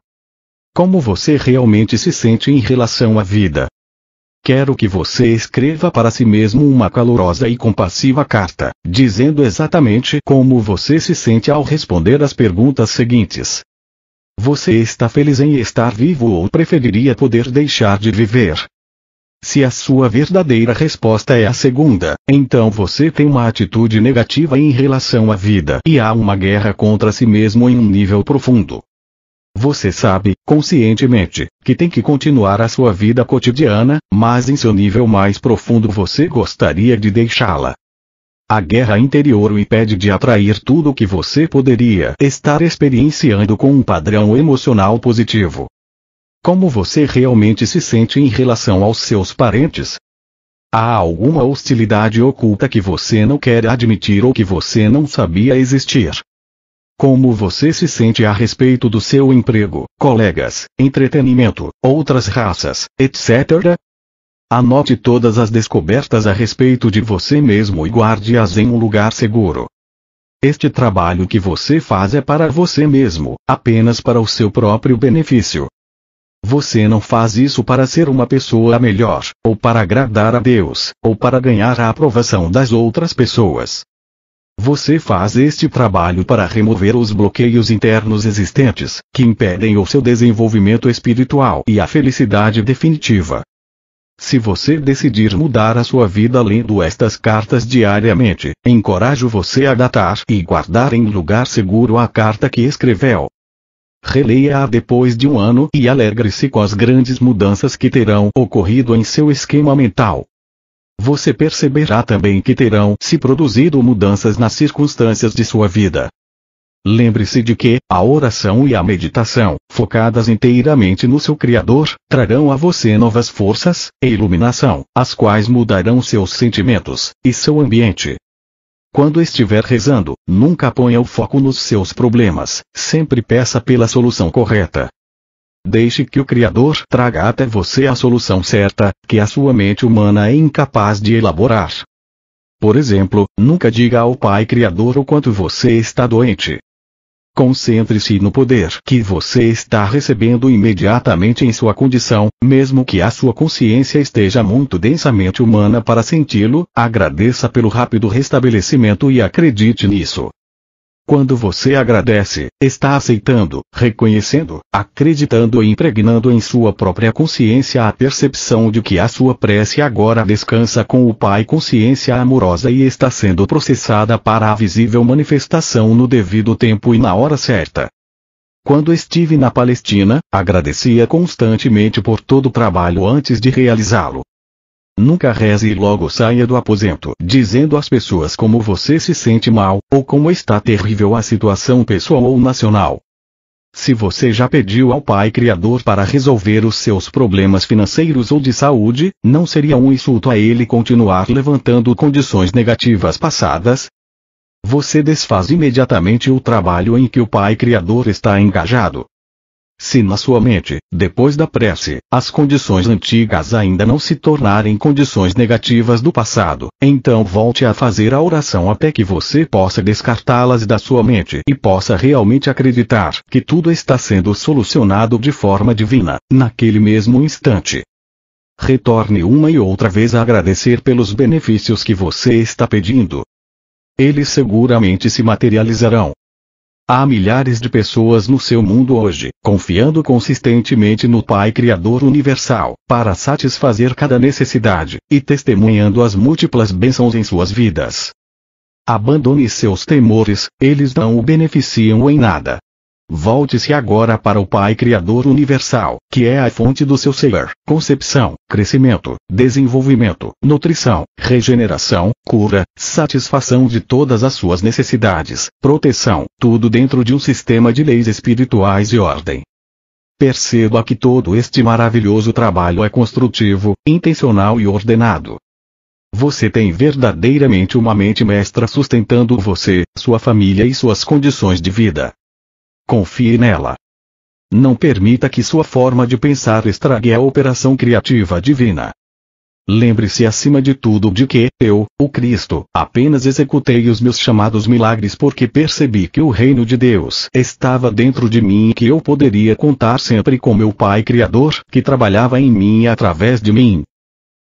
Como você realmente se sente em relação à vida? Quero que você escreva para si mesmo uma calorosa e compassiva carta, dizendo exatamente como você se sente ao responder as perguntas seguintes. Você está feliz em estar vivo ou preferiria poder deixar de viver? Se a sua verdadeira resposta é a segunda, então você tem uma atitude negativa em relação à vida e há uma guerra contra si mesmo em um nível profundo. Você sabe, conscientemente, que tem que continuar a sua vida cotidiana, mas em seu nível mais profundo você gostaria de deixá-la. A guerra interior o impede de atrair tudo o que você poderia estar experienciando com um padrão emocional positivo. Como você realmente se sente em relação aos seus parentes? Há alguma hostilidade oculta que você não quer admitir ou que você não sabia existir? Como você se sente a respeito do seu emprego, colegas, entretenimento, outras raças, etc.? Anote todas as descobertas a respeito de você mesmo e guarde-as em um lugar seguro. Este trabalho que você faz é para você mesmo, apenas para o seu próprio benefício. Você não faz isso para ser uma pessoa melhor, ou para agradar a Deus, ou para ganhar a aprovação das outras pessoas. Você faz este trabalho para remover os bloqueios internos existentes, que impedem o seu desenvolvimento espiritual e a felicidade definitiva. Se você decidir mudar a sua vida lendo estas cartas diariamente, encorajo você a datar e guardar em lugar seguro a carta que escreveu. Releia-a depois de um ano e alegre-se com as grandes mudanças que terão ocorrido em seu esquema mental. Você perceberá também que terão se produzido mudanças nas circunstâncias de sua vida. Lembre-se de que a oração e a meditação, focadas inteiramente no seu Criador, trarão a você novas forças e iluminação, as quais mudarão seus sentimentos e seu ambiente. Quando estiver rezando, nunca ponha o foco nos seus problemas, sempre peça pela solução correta. Deixe que o Criador traga até você a solução certa, que a sua mente humana é incapaz de elaborar. Por exemplo, nunca diga ao Pai Criador o quanto você está doente. Concentre-se no poder que você está recebendo imediatamente em sua condição, mesmo que a sua consciência esteja muito densamente humana para senti-lo, agradeça pelo rápido restabelecimento e acredite nisso. Quando você agradece, está aceitando, reconhecendo, acreditando e impregnando em sua própria consciência a percepção de que a sua prece agora descansa com o Pai consciência amorosa e está sendo processada para a visível manifestação no devido tempo e na hora certa. Quando estive na Palestina, agradecia constantemente por todo o trabalho antes de realizá-lo. Nunca reze e logo saia do aposento, dizendo às pessoas como você se sente mal, ou como está terrível a situação pessoal ou nacional. Se você já pediu ao Pai Criador para resolver os seus problemas financeiros ou de saúde, não seria um insulto a ele continuar levantando condições negativas passadas? Você desfaz imediatamente o trabalho em que o Pai Criador está engajado. Se na sua mente, depois da prece, as condições antigas ainda não se tornarem condições negativas do passado, então volte a fazer a oração até que você possa descartá-las da sua mente e possa realmente acreditar que tudo está sendo solucionado de forma divina, naquele mesmo instante. Retorne uma e outra vez a agradecer pelos benefícios que você está pedindo. Eles seguramente se materializarão. Há milhares de pessoas no seu mundo hoje, confiando consistentemente no Pai Criador Universal, para satisfazer cada necessidade, e testemunhando as múltiplas bênçãos em suas vidas. Abandone seus temores, eles não o beneficiam em nada. Volte-se agora para o Pai Criador Universal, que é a fonte do seu ser, concepção, crescimento, desenvolvimento, nutrição, regeneração, cura, satisfação de todas as suas necessidades, proteção, tudo dentro de um sistema de leis espirituais e ordem. Perceba que todo este maravilhoso trabalho é construtivo, intencional e ordenado. Você tem verdadeiramente uma mente mestra sustentando você, sua família e suas condições de vida. Confie nela. Não permita que sua forma de pensar estrague a operação criativa divina. Lembre-se acima de tudo de que, eu, o Cristo, apenas executei os meus chamados milagres porque percebi que o reino de Deus estava dentro de mim e que eu poderia contar sempre com meu Pai Criador, que trabalhava em mim e através de mim.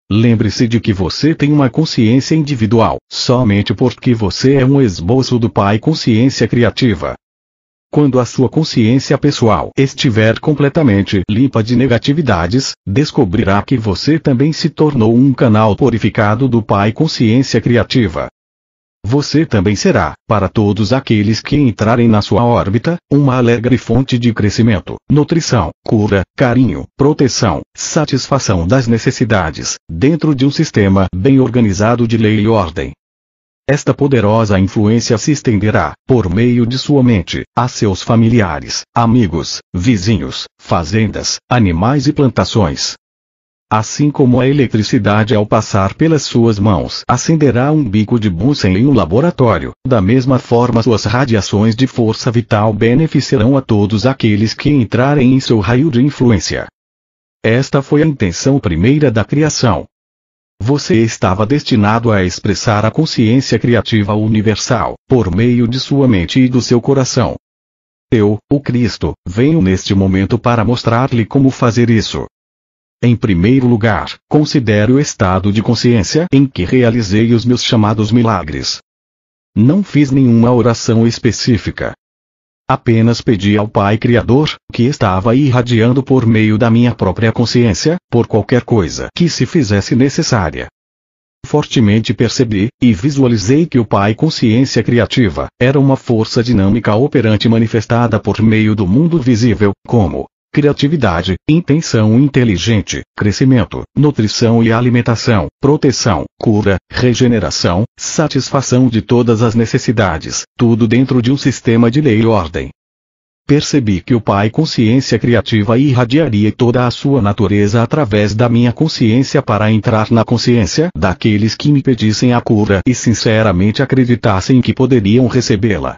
Lembre-se de que você tem uma consciência individual, somente porque você é um esboço do Pai Consciência Criativa. Quando a sua consciência pessoal estiver completamente limpa de negatividades, descobrirá que você também se tornou um canal purificado do Pai Consciência Criativa. Você também será, para todos aqueles que entrarem na sua órbita, uma alegre fonte de crescimento, nutrição, cura, carinho, proteção, satisfação das necessidades, dentro de um sistema bem organizado de lei e ordem. Esta poderosa influência se estenderá, por meio de sua mente, a seus familiares, amigos, vizinhos, fazendas, animais e plantações. Assim como a eletricidade ao passar pelas suas mãos acenderá um bico de Bunsen em um laboratório, da mesma forma suas radiações de força vital beneficiarão a todos aqueles que entrarem em seu raio de influência. Esta foi a intenção primeira da criação. Você estava destinado a expressar a consciência criativa universal, por meio de sua mente e do seu coração. Eu, o Cristo, venho neste momento para mostrar-lhe como fazer isso. Em primeiro lugar, considere o estado de consciência em que realizei os meus chamados milagres. Não fiz nenhuma oração específica. Apenas pedi ao Pai Criador, que estava irradiando por meio da minha própria consciência, por qualquer coisa que se fizesse necessária. Fortemente percebi, e visualizei que o Pai Consciência Criativa, era uma força dinâmica operante manifestada por meio do mundo visível, como criatividade, intenção inteligente, crescimento, nutrição e alimentação, proteção, cura, regeneração, satisfação de todas as necessidades, tudo dentro de um sistema de lei e ordem. Percebi que o Pai Consciência Criativa irradiaria toda a sua natureza através da minha consciência para entrar na consciência daqueles que me pedissem a cura e sinceramente acreditassem que poderiam recebê-la.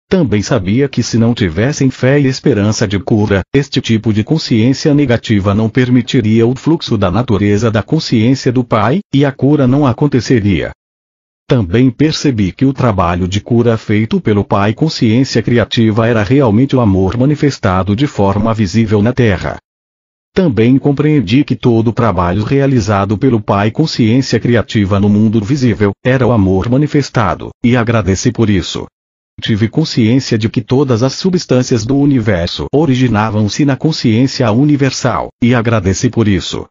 Também sabia que se não tivessem fé e esperança de cura, este tipo de consciência negativa não permitiria o fluxo da natureza da consciência do Pai, e a cura não aconteceria. Também percebi que o trabalho de cura feito pelo Pai Consciência Criativa era realmente o amor manifestado de forma visível na Terra. Também compreendi que todo o trabalho realizado pelo Pai Consciência Criativa no mundo visível, era o amor manifestado, e agradeci por isso. Tive consciência de que todas as substâncias do universo originavam-se na consciência universal, e agradeci por isso.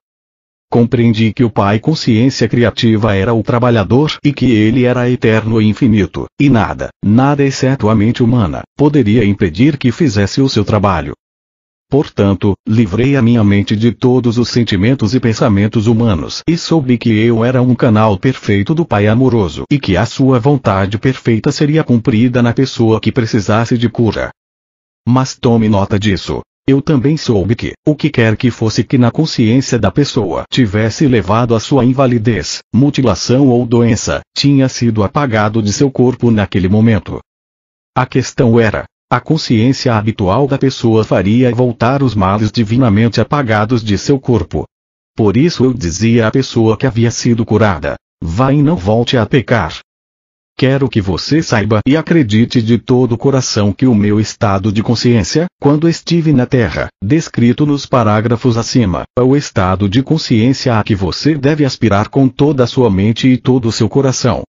Compreendi que o Pai Consciência Criativa era o trabalhador e que ele era eterno e infinito, e nada, nada exceto a mente humana, poderia impedir que fizesse o seu trabalho. Portanto, livrei a minha mente de todos os sentimentos e pensamentos humanos e soube que eu era um canal perfeito do Pai amoroso e que a sua vontade perfeita seria cumprida na pessoa que precisasse de cura. Mas tome nota disso. Eu também soube que, o que quer que fosse que na consciência da pessoa tivesse levado a sua invalidez, mutilação ou doença, tinha sido apagado de seu corpo naquele momento. A questão era: a consciência habitual da pessoa faria voltar os males divinamente apagados de seu corpo. Por isso eu dizia à pessoa que havia sido curada: vá e não volte a pecar. Quero que você saiba e acredite de todo o coração que o meu estado de consciência, quando estive na Terra, descrito nos parágrafos acima, é o estado de consciência a que você deve aspirar com toda a sua mente e todo o seu coração.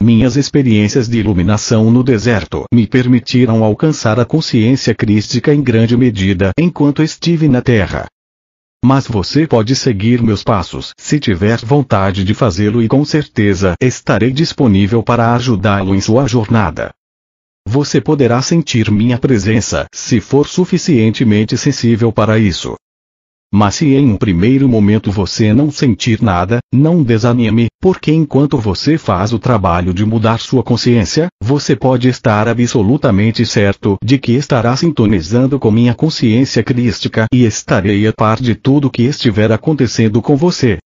Minhas experiências de iluminação no deserto me permitiram alcançar a consciência crística em grande medida enquanto estive na Terra. Mas você pode seguir meus passos se tiver vontade de fazê-lo e com certeza estarei disponível para ajudá-lo em sua jornada. Você poderá sentir minha presença se for suficientemente sensível para isso. Mas se em um primeiro momento você não sentir nada, não desanime, porque enquanto você faz o trabalho de mudar sua consciência, você pode estar absolutamente certo de que estará sintonizando com minha consciência crística e estarei a par de tudo que estiver acontecendo com você.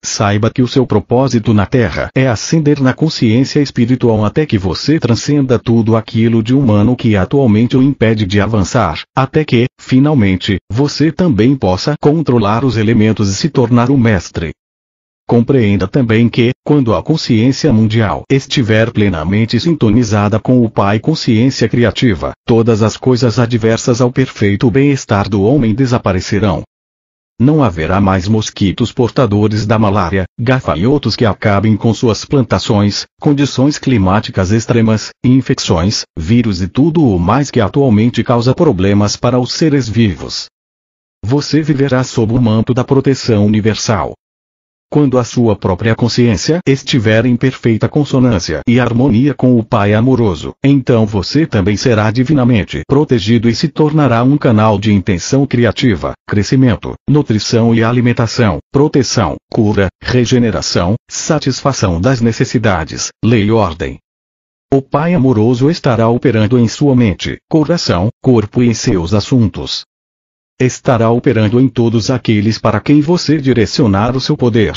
Saiba que o seu propósito na Terra é ascender na consciência espiritual até que você transcenda tudo aquilo de humano que atualmente o impede de avançar, até que, finalmente, você também possa controlar os elementos e se tornar um mestre. Compreenda também que, quando a consciência mundial estiver plenamente sintonizada com o Pai Consciência Criativa, todas as coisas adversas ao perfeito bem-estar do homem desaparecerão. Não haverá mais mosquitos portadores da malária, gafanhotos que acabem com suas plantações, condições climáticas extremas, infecções, vírus e tudo o mais que atualmente causa problemas para os seres vivos. Você viverá sob o manto da proteção universal. Quando a sua própria consciência estiver em perfeita consonância e harmonia com o Pai amoroso, então você também será divinamente protegido e se tornará um canal de intenção criativa, crescimento, nutrição e alimentação, proteção, cura, regeneração, satisfação das necessidades, lei e ordem. O Pai amoroso estará operando em sua mente, coração, corpo e em seus assuntos. Estará operando em todos aqueles para quem você direcionar o seu poder,